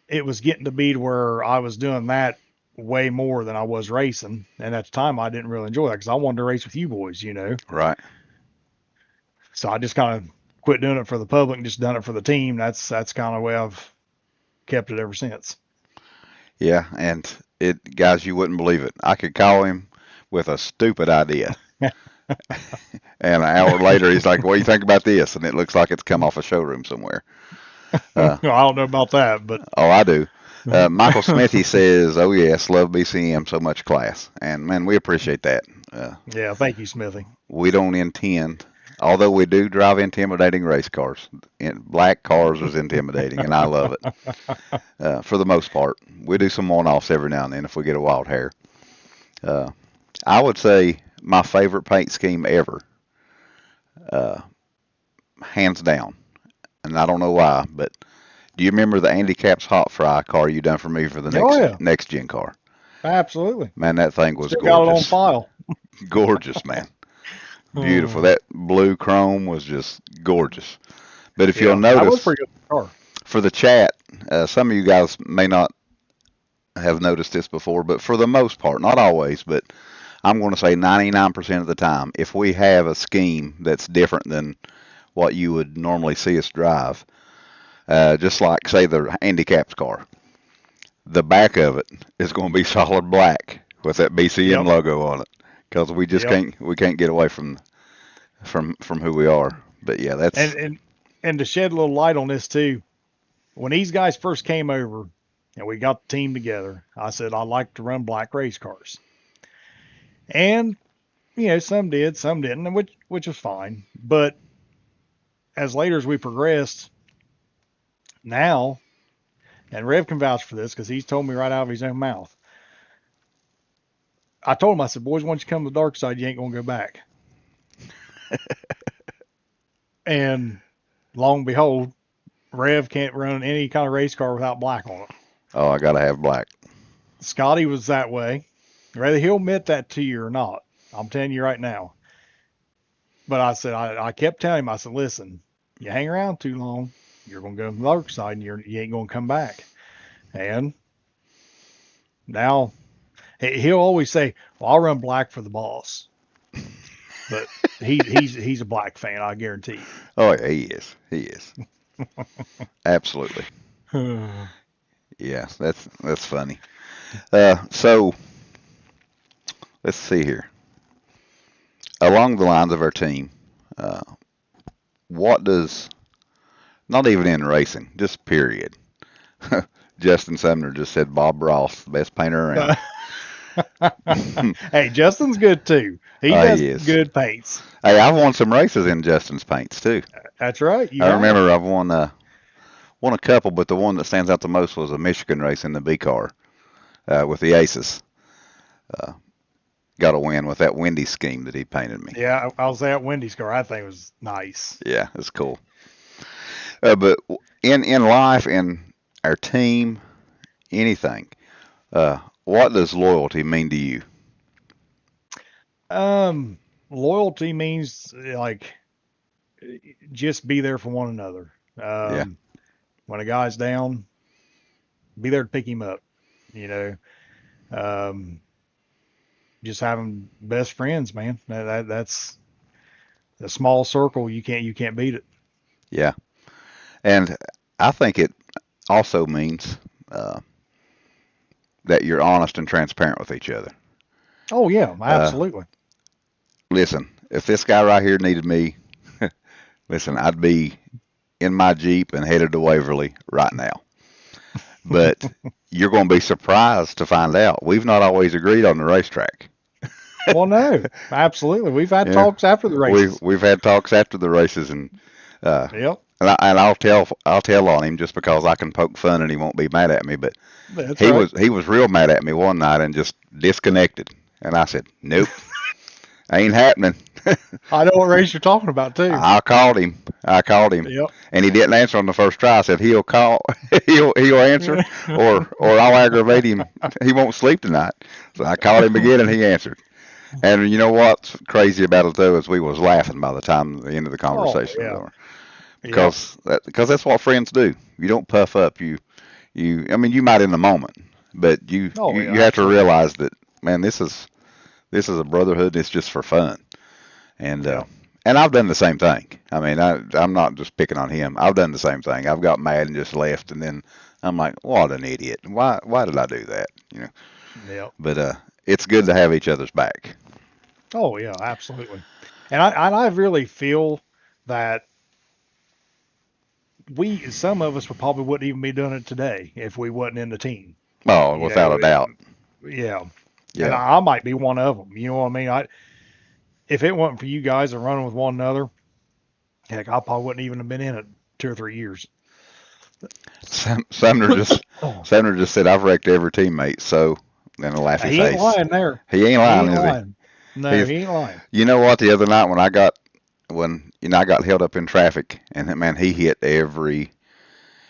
it was getting to be to where I was doing that way more than I was racing, and at the time I didn't really enjoy that because I wanted to race with you boys. Right. So I just kind of quit doing it for the public and just done it for the team. That's kind of the way I've kept it ever since. Yeah, and guys, you wouldn't believe it. I could call him with a stupid idea, and an hour later he's like, "What do you think about this?" And it looks like it's come off a showroom somewhere. I Uh, don't know about that, but oh, I do. Michael Smithy says, "Oh yes, love BCM, so much class," and man, we appreciate that. Uh, yeah, thank you, Smithy. we don't intend, although we do drive intimidating race cars. Black cars is intimidating, and I love it. For the most part, we do some one-offs every now and then if we get a wild hair. Uh, I would say my favorite paint scheme ever, uh, hands down, and I don't know why, but do you remember the Andy Caps hot fry car you done for me for the Oh next yeah, next gen car? absolutely. Man, that thing was Still got it on gorgeous, file. gorgeous, man, beautiful. Hmm. That blue chrome was just gorgeous. But if you'll Yeah, that was notice, pretty good car. for the chat, some of you guys may not have noticed this before, but for the most part, not always, but I'm going to say 99% of the time, if we have a scheme that's different than what you would normally see us drive, just like, say, the handicaps car, the back of it is going to be solid black with that BCM Yep, logo on it because yep. we can't get away from who we are. But yeah, And that's and and to shed a little light on this too, when these guys first came over and we got the team together, I said I like to run black race cars, and some did, some didn't, and which was fine. But as later as we progressed, now, and Rev can vouch for this because he's told me right out of his own mouth. I told him, I said, boys, once you come to the dark side, you ain't gonna go back. And long and behold, Rev can't run any kind of race car without black on it. oh, I gotta have black. Scotty was that way. Whether he'll admit that to you or not, I'm telling you right now. But I said, I kept telling him, I said, listen, you hang around too long, you're going to go to the dark side and you ain't going to come back. And now he'll always say, well, I'll run black for the boss. But he's a black fan, I guarantee Oh yeah, he is. He is. Absolutely. you. Yeah, that's funny. So let's see here. Along the lines of our team, uh, what does not even in racing, just period. Justin Sumner just said Bob Ross, the best painter around. Hey, Justin's good too. He does He is. good paints. Hey, I've won some races in Justin's paints too. That's right. You I have. remember I've won a couple, but the one that stands out the most was a Michigan race in the B car with the Aces. Uh, got a win with that windy scheme that he painted me. Yeah, I was at Wendy's car. I think it was nice. Yeah, it's cool. But in life, in our team, anything, what does loyalty mean to you? Um, Loyalty means like just be there for one another. Yeah, When a guy's down, be there to pick him up. You know, um, just having best friends, man. That's a small circle. You can't beat it. yeah. And I think it also means uh, that you're honest and transparent with each other. Oh yeah, Uh, absolutely. Listen, if this guy right here needed me, listen, I'd be in my Jeep and headed to Waverly right now. But you're going to be surprised to find out we've not always agreed on the racetrack. Well, no, absolutely. We've had Yeah, talks after the races. we've had talks after the races, and uh, Yep, I'll tell on him just because I can poke fun and he won't be mad at me. But that's right. he was real mad at me one night and just disconnected. And I said, nope, ain't happening. I know what race you're talking about too. I called him. I called him, Yep. and he didn't answer on the first try. I said he'll call, he'll answer, or I'll aggravate him. He won't sleep tonight. So I called him again, and he answered. And you know what's crazy about it though is we was laughing by the time the end of the Oh conversation was yeah. over Yep. because that's what friends do. You don't puff up. You. I mean, you might in the moment, but Oh yeah, you have to absolutely. realize that man, this is a brotherhood. It's just for fun. And uh, Yep. and I've done the same thing. I mean, I'm not just picking on him. I've done the same thing. I've got mad and just left, and then I'm like, what an idiot! Why did I do that? You know. Yep. But it's good to have each other's back. Oh yeah, absolutely. And I really feel that some of us would probably wouldn't even be doing it today if we wasn't in the team. Oh, You without know, a doubt. yeah. And Yeah, I might be one of them. You know what I mean? If it wasn't for you guys and running with one another, heck, I probably wouldn't even have been in it 2 or 3 years. Sumner just Oh, Sumner just said I've wrecked every teammate. So then a laughy he ain't face. lying there. He ain't He lying, ain't is he? lying. No, He's. he ain't lying. You know what? The other night when I got held up in traffic, and man, he hit every.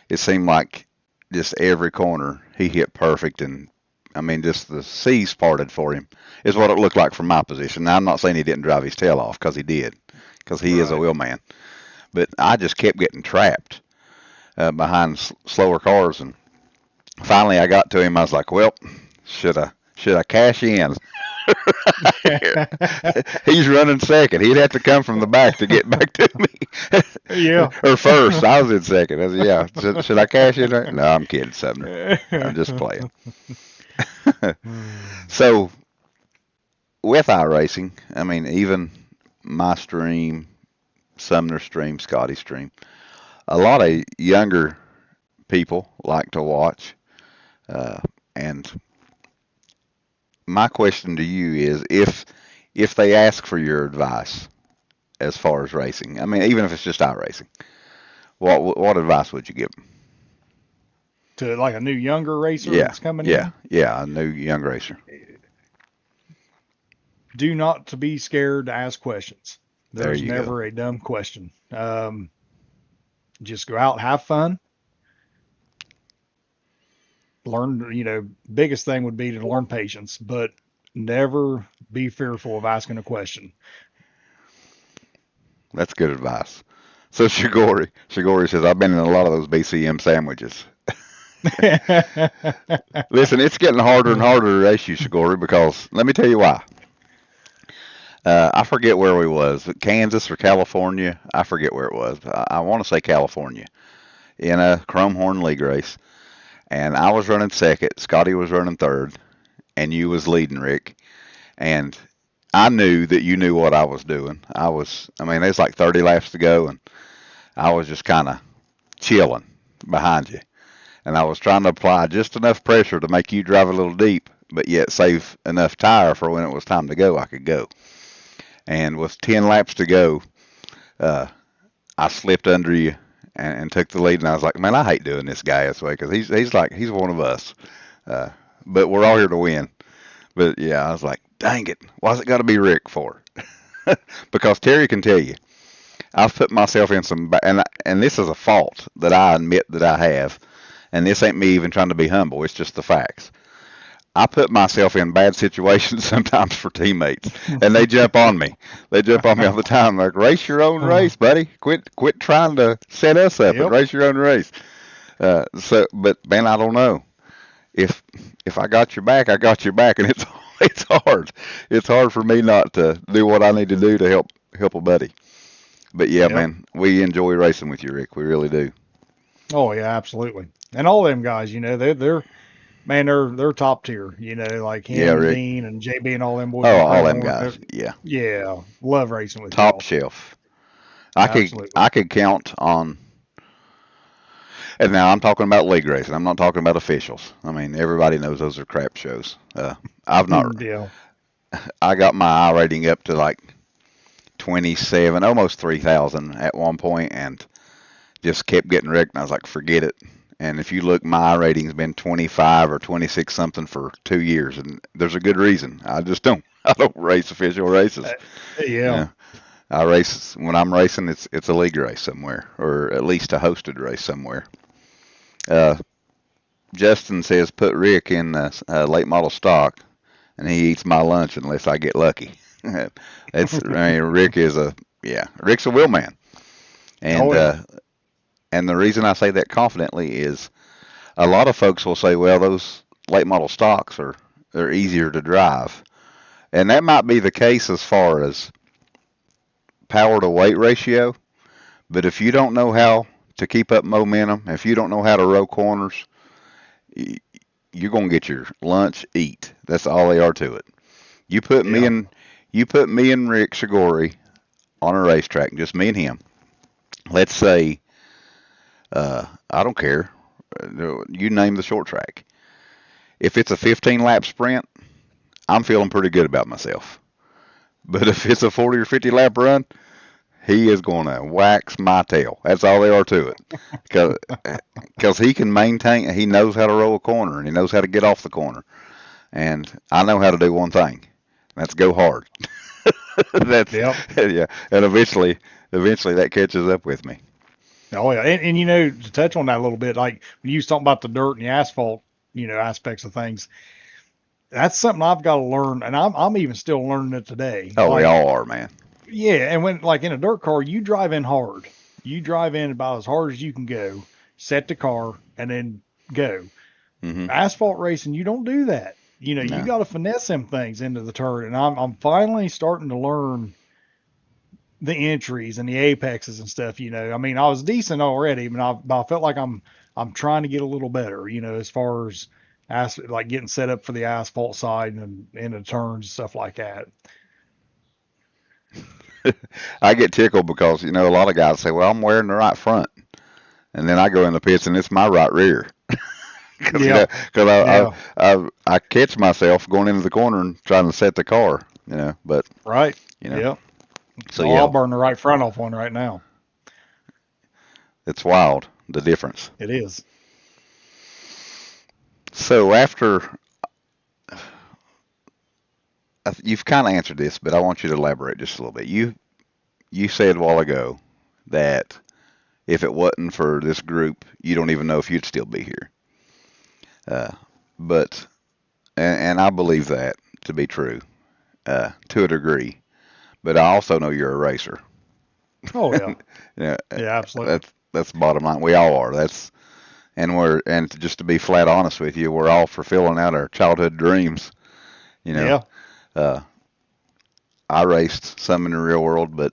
It seemed like just every corner he hit perfect, and I mean just the seas parted for him is what it looked like from my position. Now I'm not saying he didn't drive his tail off because he did, because he is a Right. wheel man, but I just kept getting trapped behind slower cars, and finally I got to him. I was like, well, should I cash in? He's running second. He'd have to come from the back to get back to me. Yeah. Or first. I was in second. I said, yeah. Should I cash in there? No, I'm kidding, Sumner. I'm just playing. So with iRacing, I mean, even my stream, Sumner stream, Scotty stream, a lot of younger people like to watch. Uh, and my question to you is, if they ask for your advice as far as racing, I mean, even if it's just iRacing, what advice would you give them? To like a new younger racer Yeah, that's coming yeah, in, yeah. A new young racer. do not to be scared to ask questions. There There's you go. never a dumb question. Just go out, have fun, learn. Biggest thing would be to learn patience, but never be fearful of asking a question. That's good advice. So Shigori says, I've been in a lot of those BCM sandwiches. Listen, it's getting harder and harder to race you, Shigori, because let me tell you why. I forget where we was, Kansas or California. I forget where it was. But I want to say California in a Chrome Horn League race, and I was running second. Scotty was running third, and you was leading, Rick. And I knew that you knew what I was doing. I mean, there's like 30 laps to go, and I was just kind of chilling behind you. And I was trying to apply just enough pressure to make you drive a little deep, but yet save enough tire for when it was time to go, I could go. And with 10 laps to go, uh, I slipped under you and took the lead. And I was like, man, I hate doing this guy this way because he's one of us. Uh, but we're all here to win. But yeah, I was like, dang it, why's it got to be Rick for? Because Terry can tell you, I've put myself in some, and this is a fault that I admit that I have, and this ain't me even trying to be humble. It's just the facts. I put myself in bad situations sometimes for teammates, and they jump on me. They jump on me all the time, like race your own race, buddy. Quit trying to set us up and Yep. race your own race. But man, I don't know if I got your back, I got your back, and it's hard. It's hard for me not to do what I need to do to help a buddy. But yeah, Yep. man, we enjoy racing with you, Rick. We really do. Oh yeah, absolutely. And all them guys, they're man, they're top tier. You know, like Yeah, him and Rick. Dean and JB and all them boys Oh, in all them Pronghorn. guys. Yeah, Yeah, love racing with top y'all. shelf. Absolutely. I could count on. And now I'm talking about league racing. I'm not talking about officials. I mean, everybody knows those are crap shows. I've not. Yeah. I got my I rating up to like 27, almost 3,000 at one point, and just kept getting wrecked. And I was like, forget it. And if you look, my rating's been 25 or 26 something for 2 years, and there's a good reason. I just don't. I don't race official races. Uh, yeah. Yeah, I race when I'm racing. It's a league race somewhere, or at least a hosted race somewhere. Uh, Justin says put Rick in late model stock, and he eats my lunch unless I get lucky. It's I mean, Rick is a yeah, Rick's a wheel man, Oh and yeah. and the reason I say that confidently is a lot of folks will say, well, those late model stocks are they're easier to drive, and that might be the case as far as power to weight ratio. But if you don't know how to keep up momentum, if you don't know how to row corners, you're gonna get your lunch eat. That's all they are to it. You put me Yeah. and you put me and Rick Shigori on a racetrack, just me and him. Let's say I don't care. You name the short track. If it's a 15 lap sprint, I'm feeling pretty good about myself. But if it's a 40 or 50 lap run, he is going to wax my tail. That's all there are to it. Because he can maintain, he knows how to roll a corner and he knows how to get off the corner. And I know how to do one thing. That's go hard. That's Yep. yeah. And eventually that catches up with me. Oh yeah. And you know, to touch on that a little bit, like when you was talking about the dirt and the asphalt, you know, aspects of things, that's something I've got to learn, and I'm even still learning it today. Oh, we Like, all are, man. yeah, and when like in a dirt car, you drive in hard. You drive in about as hard as you can go, set the car, and then go. Hmm. Asphalt racing, you don't do that. You know, you No. got to finesse them things into the turn, and I'm finally starting to learn the entries and the apexes and stuff. You know, I mean, I was decent already, but I felt like I'm trying to get a little better. You know, as far as like getting set up for the asphalt side and the turns and stuff like that. I get tickled because a lot of guys say, "Well, I'm wearing the right front," and then I go in the pits and it's my right rear because Yeah, because yeah, I catch myself going into the corner and trying to set the car. But right. you know, Yeah. so Oh, I'll yeah, burn the right front off one right now. it's wild the difference. It is. So after you've kind of answered this, but I want you to elaborate just a little bit. You said a while ago that if it wasn't for this group, you don't even know if you'd still be here. Uh, but and I believe that to be true to a degree. But I also know you're a racer. Oh yeah. Yeah, Yeah, absolutely. that's the bottom line. We all are. And just to be flat honest with you, we're all fulfilling out our childhood dreams. You know, Yeah, uh, I raced some in the real world, but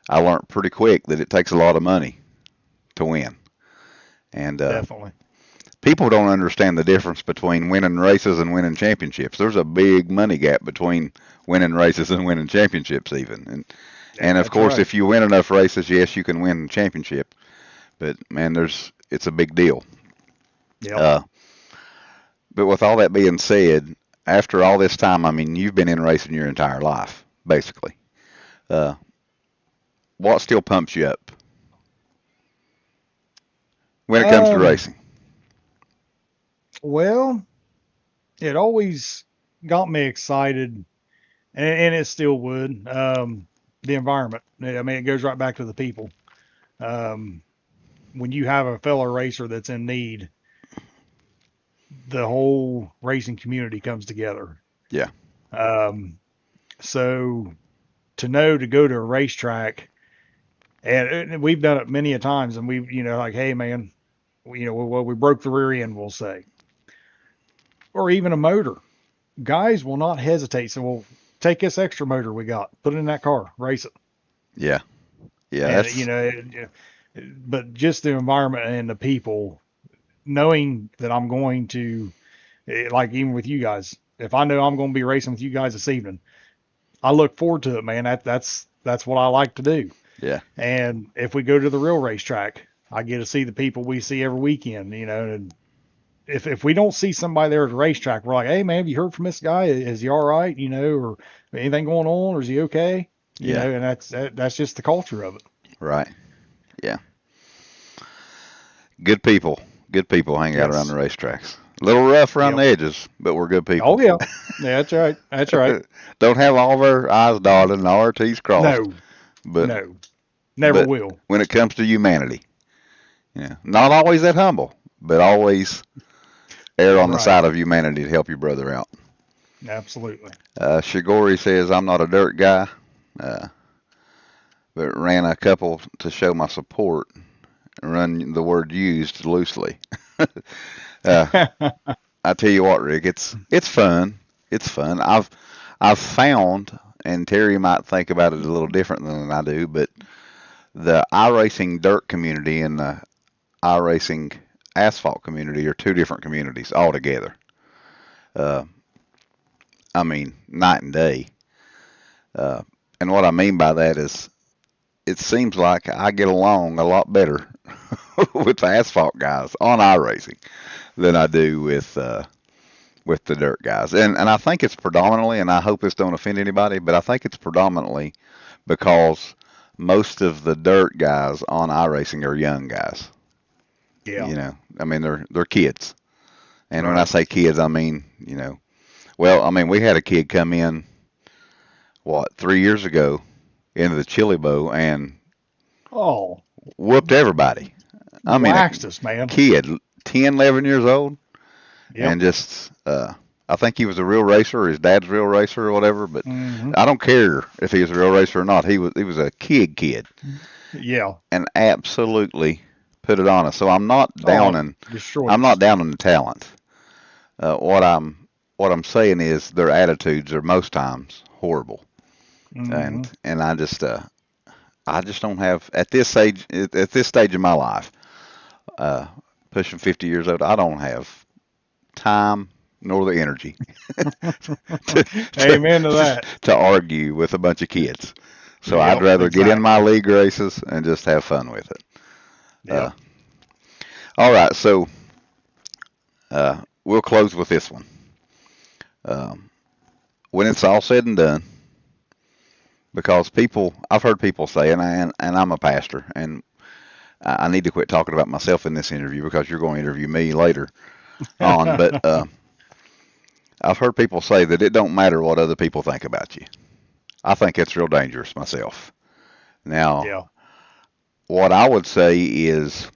I learned pretty quick that it takes a lot of money to win. And definitely. people don't understand the difference between winning races and winning championships. There's a big money gap between winning races and winning championships, even. And of That's course, right. if you win enough races, yes, you can win the championship. But man, it's a big deal. Yep. Uh, but with all that being said, after all this time, I mean, you've been in racing your entire life, basically. Uh, what still pumps you up when it comes to Um. racing? Well, it always got me excited, and it still would. The environment. I mean, it goes right back to the people. Um, when you have a fellow racer that's in need, the whole racing community comes together. Yeah. Um, so to know to go to a racetrack, and we've done it many a times, and we, like, hey man, well, we broke the rear end, we'll say, or even a motor. Guys will not hesitate. So, well, take this extra motor we got, put it in that car, race it, Yeah. Yeah. and That's but just the environment and the people, knowing that I'm going to like even with you guys, if I know I'm going to be racing with you guys this evening, I look forward to it, man. That's what I like to do. Yeah. And if we go to the real racetrack, I get to see the people we see every weekend, and if we don't see somebody there at the racetrack, we're like, hey man, have you heard from this guy? Is he all right? Or anything going on, or is he okay? Yeah. And that's just the culture of it. Right. Yeah. Good people. Good people hang out around the Yes. racetracks. A little rough around the Yep. edges, but we're good Oh people. yeah. Yeah, that's right. That's right. Don't have all of our I's dotted and all our T's crossed, No, but no, never but will. when it comes to humanity, yeah, not always that humble, but always err on the Right. side of humanity to help your brother out. Absolutely. Shigori says, I'm not a dirt guy, uh, but ran a couple to show my support. Run the word used loosely. uh, I tell you what, Rick, it's fun. It's fun. I've found, and Terry might think about it a little different than I do, but the iRacing dirt community and the iRacing asphalt community are two different communities altogether. Uh, I mean, night and day. Uh, and what I mean by that is, it seems like I get along a lot better with the asphalt guys on iRacing than I do with the dirt guys. And I think it's predominantly, and I hope this don't offend anybody, but I think it's predominantly because most of the dirt guys on iRacing are young guys. Yeah. I mean they're kids. And when I Right. say kids, I mean, well, I mean we had a kid come in what 3 years ago into the Chili Bow and Oh, whooped everybody. I mean a waxed us, man. kid, 10, 11 years old, Yep. and just I think he was a real racer, or his dad's a real racer or whatever. But Hmm. I don't care if he was a real racer or not. He was a kid, Yeah. and absolutely put it on us. So Oh, destroyed I'm not us. downing the talent. What I'm saying is their attitudes are most times horrible, Hmm. and I just don't have at this stage of my life, uh, pushing 50 years old. I don't have time nor the energy to, Amen to that. to argue with a bunch of kids. So I'd Yep. rather get in my Exactly. league races and just have fun with it. Uh, Yep. all right, so we'll close with this one. Um, when it's all said and done, because I've heard people say, and I'm a pastor, and I need to quit talking about myself in this interview because you're going to interview me later on. But I've heard people say that it don't matter what other people think about you. I think it's real dangerous myself. Now, Yeah. what I would say is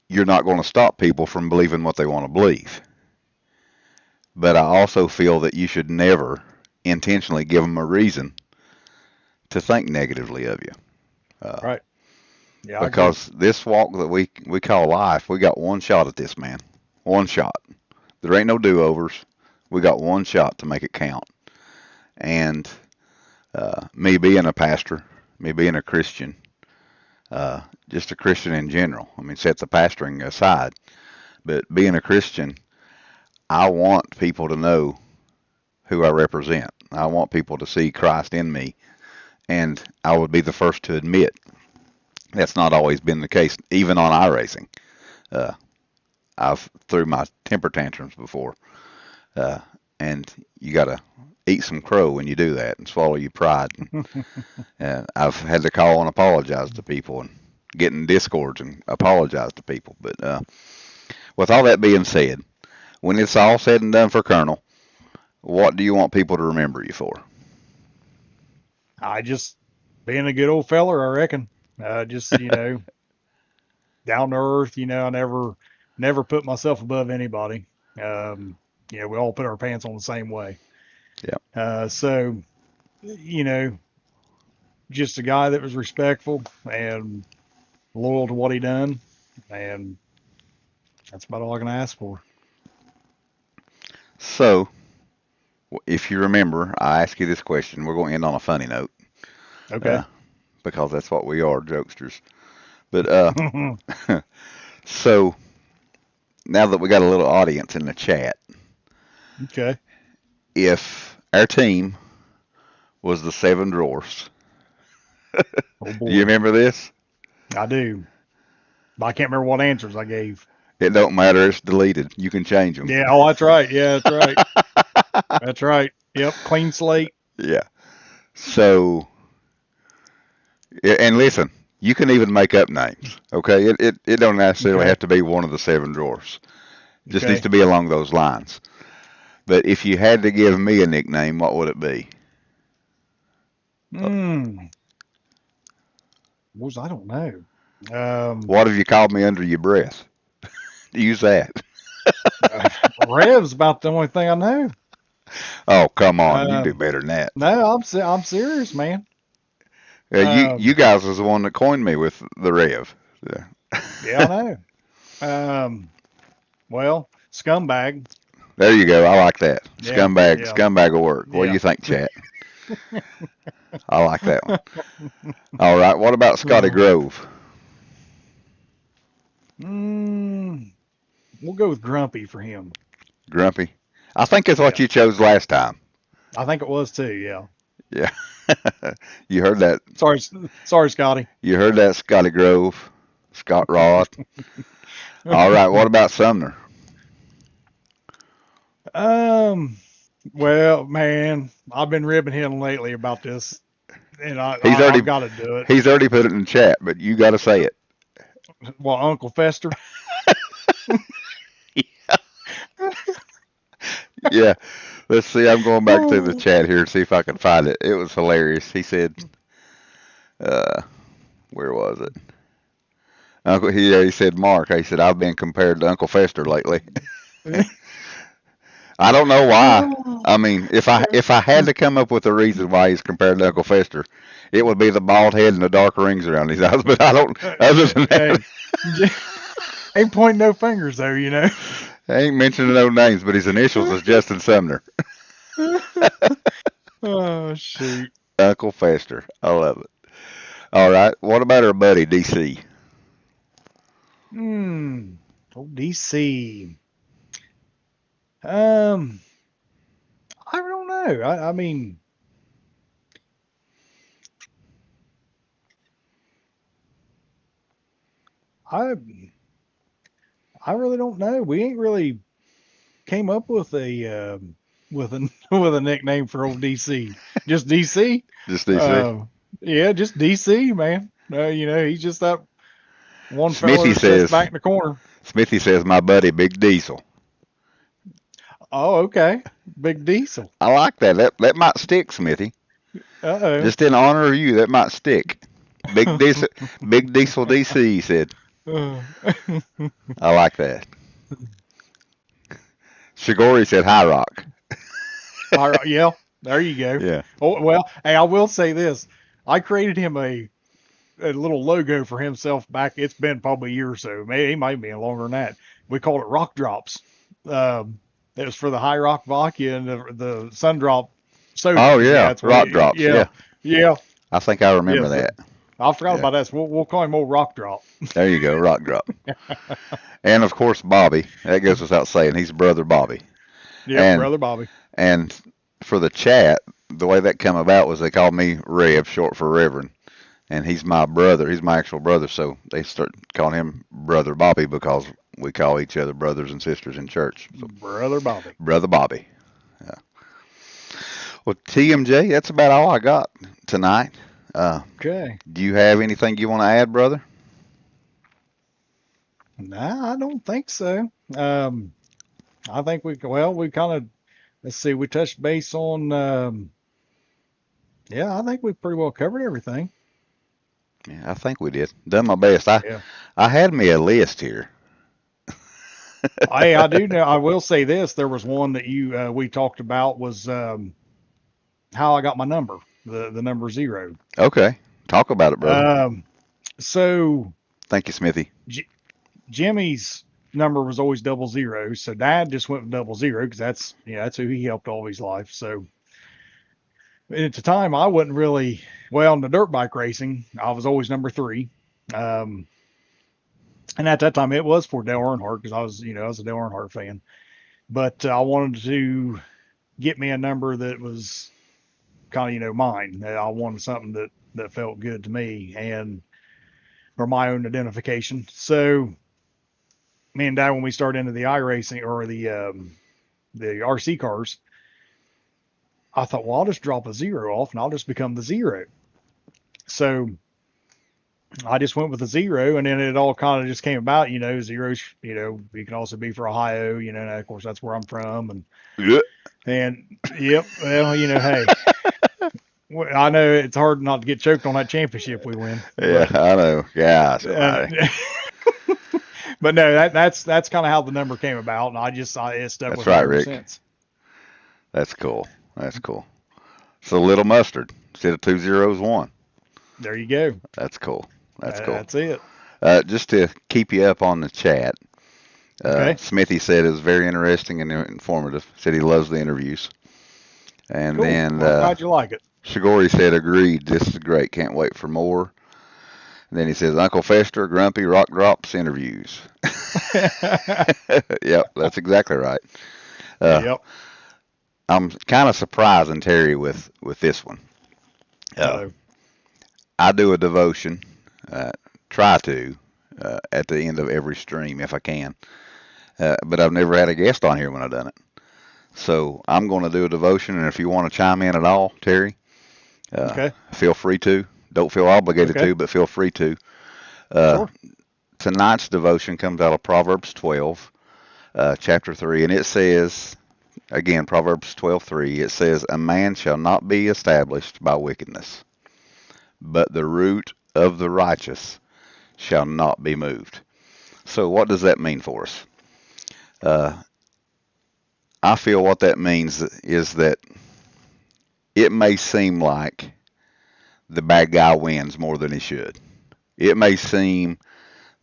you're not going to stop people from believing what they want to believe. But I also feel that you should never intentionally give them a reason to think negatively of you. Uh, Right. Yeah, I agree. because this walk that we call life, we got one shot at this, man. One shot. There ain't no do-overs. We got one shot to make it count. And me being a pastor, me being a Christian, just a Christian in general. I mean, set the pastoring aside, but being a Christian, I want people to know who I represent. I want people to see Christ in me, and I would be the first to admit that's not always been the case, even on iRacing. Uh, I've threw my temper tantrums before, uh, and you got to eat some crow when you do that and swallow your pride. And I've had to call and apologize to people and get in discords and apologize to people. But with all that being said, when it's all said and done for Colonel, what do you want people to remember you for? I just being a good old feller, I reckon. Just down to earth. I never put myself above anybody. Um, we all put our pants on the same way. Yeah. So you know, just a guy that was respectful and loyal to what he done, and that's about all I can ask for. So, if you remember, I asked you this question. We're going to end on a funny note Okay. uh, because that's what we are, jokesters. But so now that we got a little audience in the chat, Okay. if our team was the Seven Drawers, Oh do you boy, remember this? I do. But I can't remember what answers I gave. It don't matter. It's deleted. You can change them. Yeah. Oh, that's right. Yeah, that's right. That's right. Yep. Clean slate. Yeah. So, and listen, you can even make up names. Okay. It don't necessarily Okay. have to be one of the Seven Drawers. Just needs Okay. to be along those lines. But if you had to give me a nickname, what would it be? Hmm. I don't know. Um, What have you called me under your breath? Use that. Rev's about the only thing I know. Oh, come on. You can do Um, better than that. no, I'm serious, man. You Um, guys was the one that coined me with the Rev. Yeah. yeah, I know. Well, scumbag. There you go. I like that. Yeah, Scumbag. yeah, Scumbag will work. What do yeah. you think, chat? I like that one. All right. What about Scotty Oh. Grove? Mm, we'll go with Grumpy for him. Grumpy. I think it's what Yeah, you chose last time. I think it was too. Yeah. Yeah. You heard that. Sorry, sorry, Scotty. You heard that, Scotty Grove. Scott Rod. All right. What about Sumner? um. Well, man, I've been ribbing him lately about this, and He's already I've got to do it. he's already put it in the chat, but you got to say it. Well, Uncle Fester. Yeah. Let's see. I'm going back to the chat here to see if I can find it. It was hilarious. He said, uh, where was it? He said Mark. He said I've been compared to Uncle Fester lately. I don't know why. I mean, if I had to come up with a reason why he's compared to Uncle Fester, it would be the bald head and the dark rings around his eyes. But I don't. Other than that, Hey, ain't pointing no fingers though, you know. I ain't mentioning no names, but his initials is Justin Sumner. Oh shoot. Uncle Fester. I love it. All right. What about our buddy DC? Hmm. Oh, DC. Um, I don't know. I mean, I I really don't know. We ain't really came up with with a with a nickname for old DC. Just DC. Just DC. Uh, yeah, just DC, man. You know, he's just that one fella Smithy that sits says. back in the corner. Smithy says my buddy Big Diesel. Oh, okay. Big Diesel. I like that. That might stick, Smithy. Uh Just in honor of you, that might stick. Big Diesel, oh. Big Diesel DC he said. Uh, I like that. Shigori said High Rock. all right, yeah, there you go. Yeah. Oh well, hey, I will say this: I created him a little logo for himself back. It's been probably a year or so. Maybe it might be longer than that. We called it Rock Drops. It was for the High Rock vodka and the Sun Drop soda Oh because yeah, yeah, that's what Rock he. Drops. Yeah, Yeah, yeah, I think I yeah. remember So that. I forgot Yeah, about that. So we'll call him old Rock Drop. there you go, Rock Drop. And of course Bobby. That goes without saying. He's brother Bobby. Yep, And brother Bobby. and for the chat, the way that come about was they called me Rev, short for Reverend. And he's my brother. He's my actual brother. So they start calling him Brother Bobby because we call each other brothers and sisters in church. So Brother Bobby. Brother Bobby. Yeah. Well, TMJ, that's about all I got tonight. Uh, Okay. do you have anything you want to add, brother? Nah, I don't think so. Um, I think we kind of, let's see, we touched base on, yeah, I think we pretty well covered everything. Yeah, I think we did. Done my best. I Yeah. I had me a list here. I do know, I will say this, there was one that we talked about was, how I got my number, the number 0. Okay, talk about it, brother. Um, so Thank you, Smithy. J Jimmy's number was always 00. So Dad just went with 00 because that's who he helped all his life. So at the time, I wasn't really well in the dirt bike racing. I was always number 3. Um, And at that time, it was for Dale Earnhardt because I was a Dale Earnhardt fan. But I wanted to get me a number that was kind of, mine. I wanted something that felt good to me and for my own identification. So me and Dad, when we started into the iRacing or the RC cars, I thought, well, I'll just drop a zero off and I'll just become the zero. So I just went with the zero, and then it all kind of just came about. Zeros. You can also be for Ohio. And of course that's where I'm from, Yeah. and yep. Well, hey, I know it's hard not to get choked on that championship we win, Yeah, but I know. Gosh, uh, almighty. but no, that's kind of how the number came about, and it stuck That's with me right, ever Rick. since. That's cool. That's cool. So little mustard instead of 2 zeros, 1. There you go. That's cool. That's cool. That's it. Just to keep you up on the chat, Okay. Smithy said it was very interesting and informative. Said he loves the interviews. And Cool. then Well, I'm glad you like it. Shigori said, agreed. This is great. Can't wait for more. And then he says, Uncle Fester, Grumpy, Rock Drops interviews. Yep, that's exactly right. Uh, Yep. I'm kind of surprising Terry with this one. Uh-oh. I do a devotion, uh, try to, at the end of every stream if I can. But I've never had a guest on here when I've done it. So I'm going to do a devotion, and if you want to chime in at all, Terry, Okay. feel free to. Don't feel obligated Okay. to, but feel free to. Uh, Sure. Tonight's devotion comes out of Proverbs 12, chapter 3, and it says, again, Proverbs 12:3, it says, a man shall not be established by wickedness, but the root of the righteous shall not be moved. So what does that mean for us? Uh, I feel what that means is that it may seem like the bad guy wins more than he should. It may seem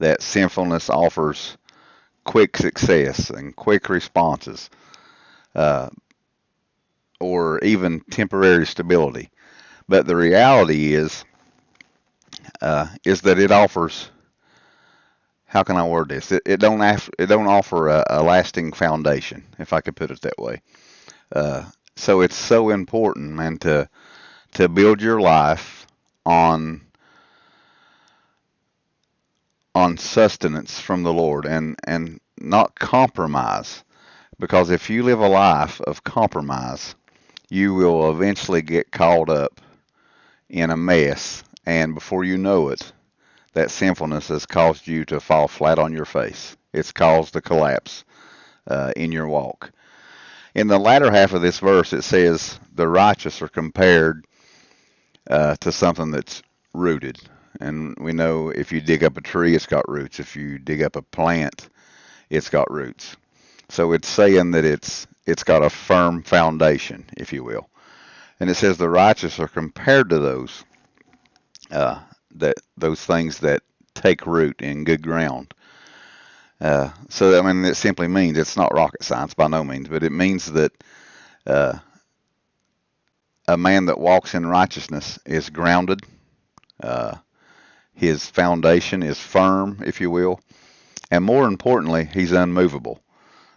that sinfulness offers quick success and quick responses, uh, or even temporary stability. But the reality is that it offers. How can I word this? It don't offer a lasting foundation, if I could put it that way. So it's so important, man, to build your life on sustenance from the Lord and not compromise. Because if you live a life of compromise, you will eventually get caught up in a mess, and before you know it, that sinfulness has caused you to fall flat on your face. It's caused a collapse in your walk. In the latter half of this verse, it says the righteous are compared to something that's rooted. And we know if you dig up a tree, it's got roots. If you dig up a plant, it's got roots. So it's saying that it's got a firm foundation, if you will. And it says the righteous are compared to those things that take root in good ground. So I mean, it simply means it's not rocket science by no means, but it means that uh, a man that walks in righteousness is grounded. Uh, his foundation is firm, if you will, and more importantly, he's unmovable.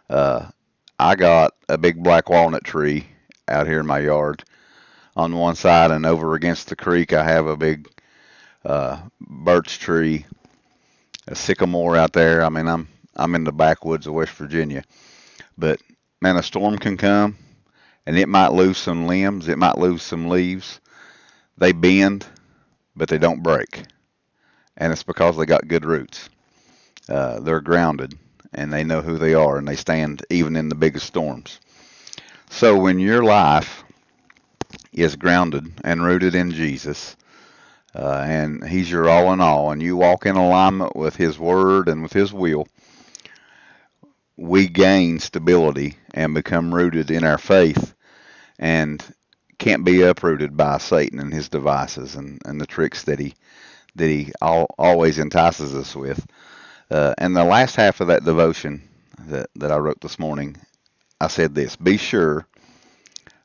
Uh, I got a big black walnut tree out here in my yard on one side, and over against the creek, I have a big birch tree, a sycamore out there. I mean, I'm in the backwoods of West Virginia, but man, a storm can come, and it might lose some limbs, it might lose some leaves. They bend, but they don't break, and it's because they got good roots. They're grounded, and they know who they are, and they stand even in the biggest storms. So when your life is grounded and rooted in Jesus, and He's your all in all, and you walk in alignment with His Word and with His will, we gain stability and become rooted in our faith and can't be uprooted by Satan and his devices and the tricks that he always entices us with. And the last half of that devotion that I wrote this morning, I said this: be sure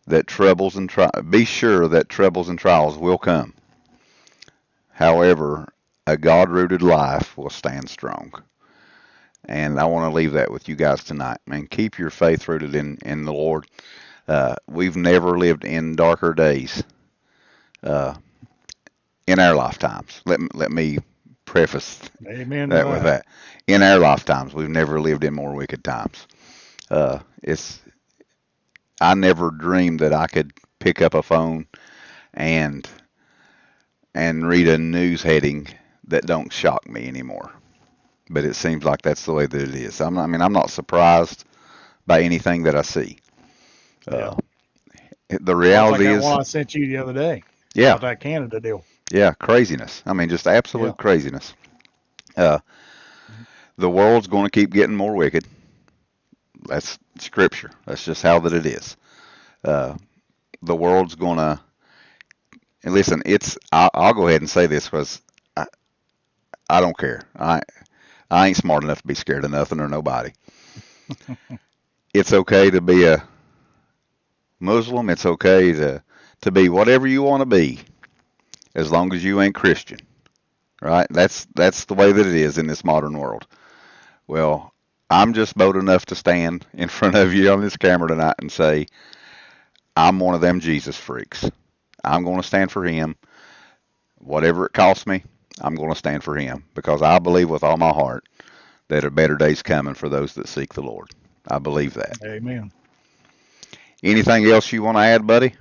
that troubles and trials will come. However, a God-rooted life will stand strong. And I want to leave that with you guys tonight, man. Keep your faith rooted in the Lord. We've never lived in darker days uh, in our lifetimes. Let me preface Amen to that with that. that. In our lifetimes, we've never lived in more wicked times. It's I never dreamed that I could pick up a phone and read a news heading that don't shock me anymore. But it seems like that's the way that it is. I'm not surprised by anything that I see. Yeah. Uh, the Well, it's like reality that is, one I sent you the other day yeah, about that Canada deal. yeah, craziness. Just Yeah. absolute craziness. Uh, the world's going to keep getting more wicked. That's scripture. That's just how that it is. Uh, the world's going to, and listen, I'll go ahead and say this because I, I don't care. I ain't smart enough to be scared of nothing or nobody. It's okay to be a Muslim. It's okay to be whatever you want to be, as long as you ain't Christian, right? That's the way that it is in this modern world. Well, I'm just bold enough to stand in front of you on this camera tonight and say I'm one of them Jesus freaks. I'm going to stand for him, whatever it costs me. I'm going to stand for him because I believe with all my heart that a better day's coming for those that seek the Lord. I believe that. Amen. Anything else you want to add, buddy?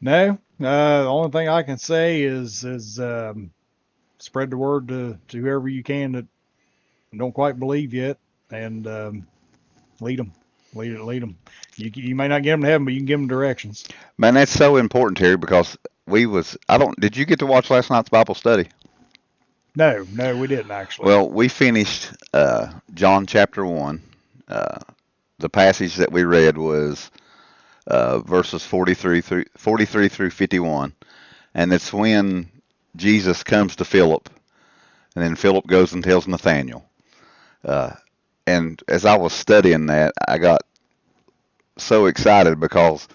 No, the only thing I can say is spread the word to whoever you can that don't quite believe yet, and lead them, lead them. You may not get them to heaven, but you can give them directions. Man, that's so important, Terry, because I don't, did you get to watch last night's Bible study? No, no, we didn't actually. Well, we finished John chapter 1. Uh, the passage that we read was verses 43 through 51. And it's when Jesus comes to Philip, and then Philip goes and tells Nathaniel. Uh, and as I was studying that, I got so excited because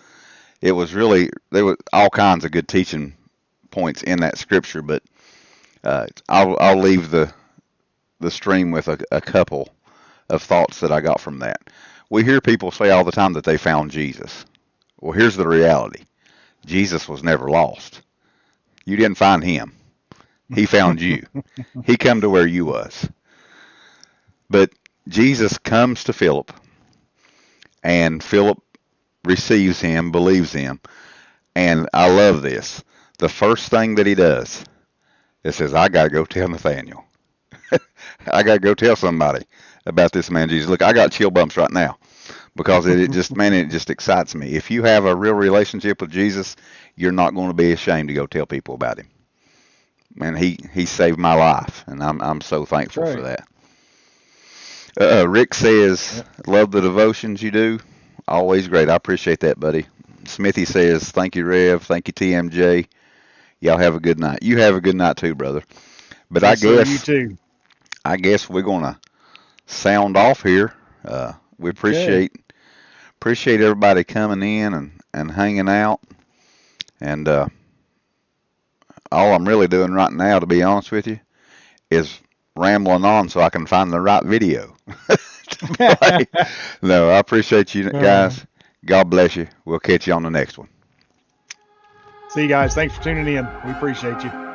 it was really, there was all kinds of good teaching points in that scripture, but I'll leave the stream with a couple of thoughts that I got from that. We hear people say all the time that they found Jesus. Well, here's the reality. Jesus was never lost. You didn't find him. He found you. He come to where you was. But Jesus comes to Philip, and Philip receives him, believes him, and I love this. The first thing that he does, it says, I got to go tell Nathaniel. I got to go tell somebody about this man Jesus. Look, I got chill bumps right now because it just, man, it just excites me. If you have a real relationship with Jesus, you're not going to be ashamed to go tell people about him. Man, he saved my life, and I'm so thankful for that. Rick says, love the devotions you do. Always great. I appreciate that, buddy. Smithy says, thank you, Rev. Thank you, TMJ. Y'all have a good night. You have a good night too, brother. But Yes, sir, you too. I guess we're gonna sound off here. We appreciate everybody coming in and hanging out. And all I'm really doing right now, to be honest with you, is rambling on so I can find the right video. No, I appreciate you guys. God bless you. We'll catch you on the next one. See you guys. Thanks for tuning in. We appreciate you.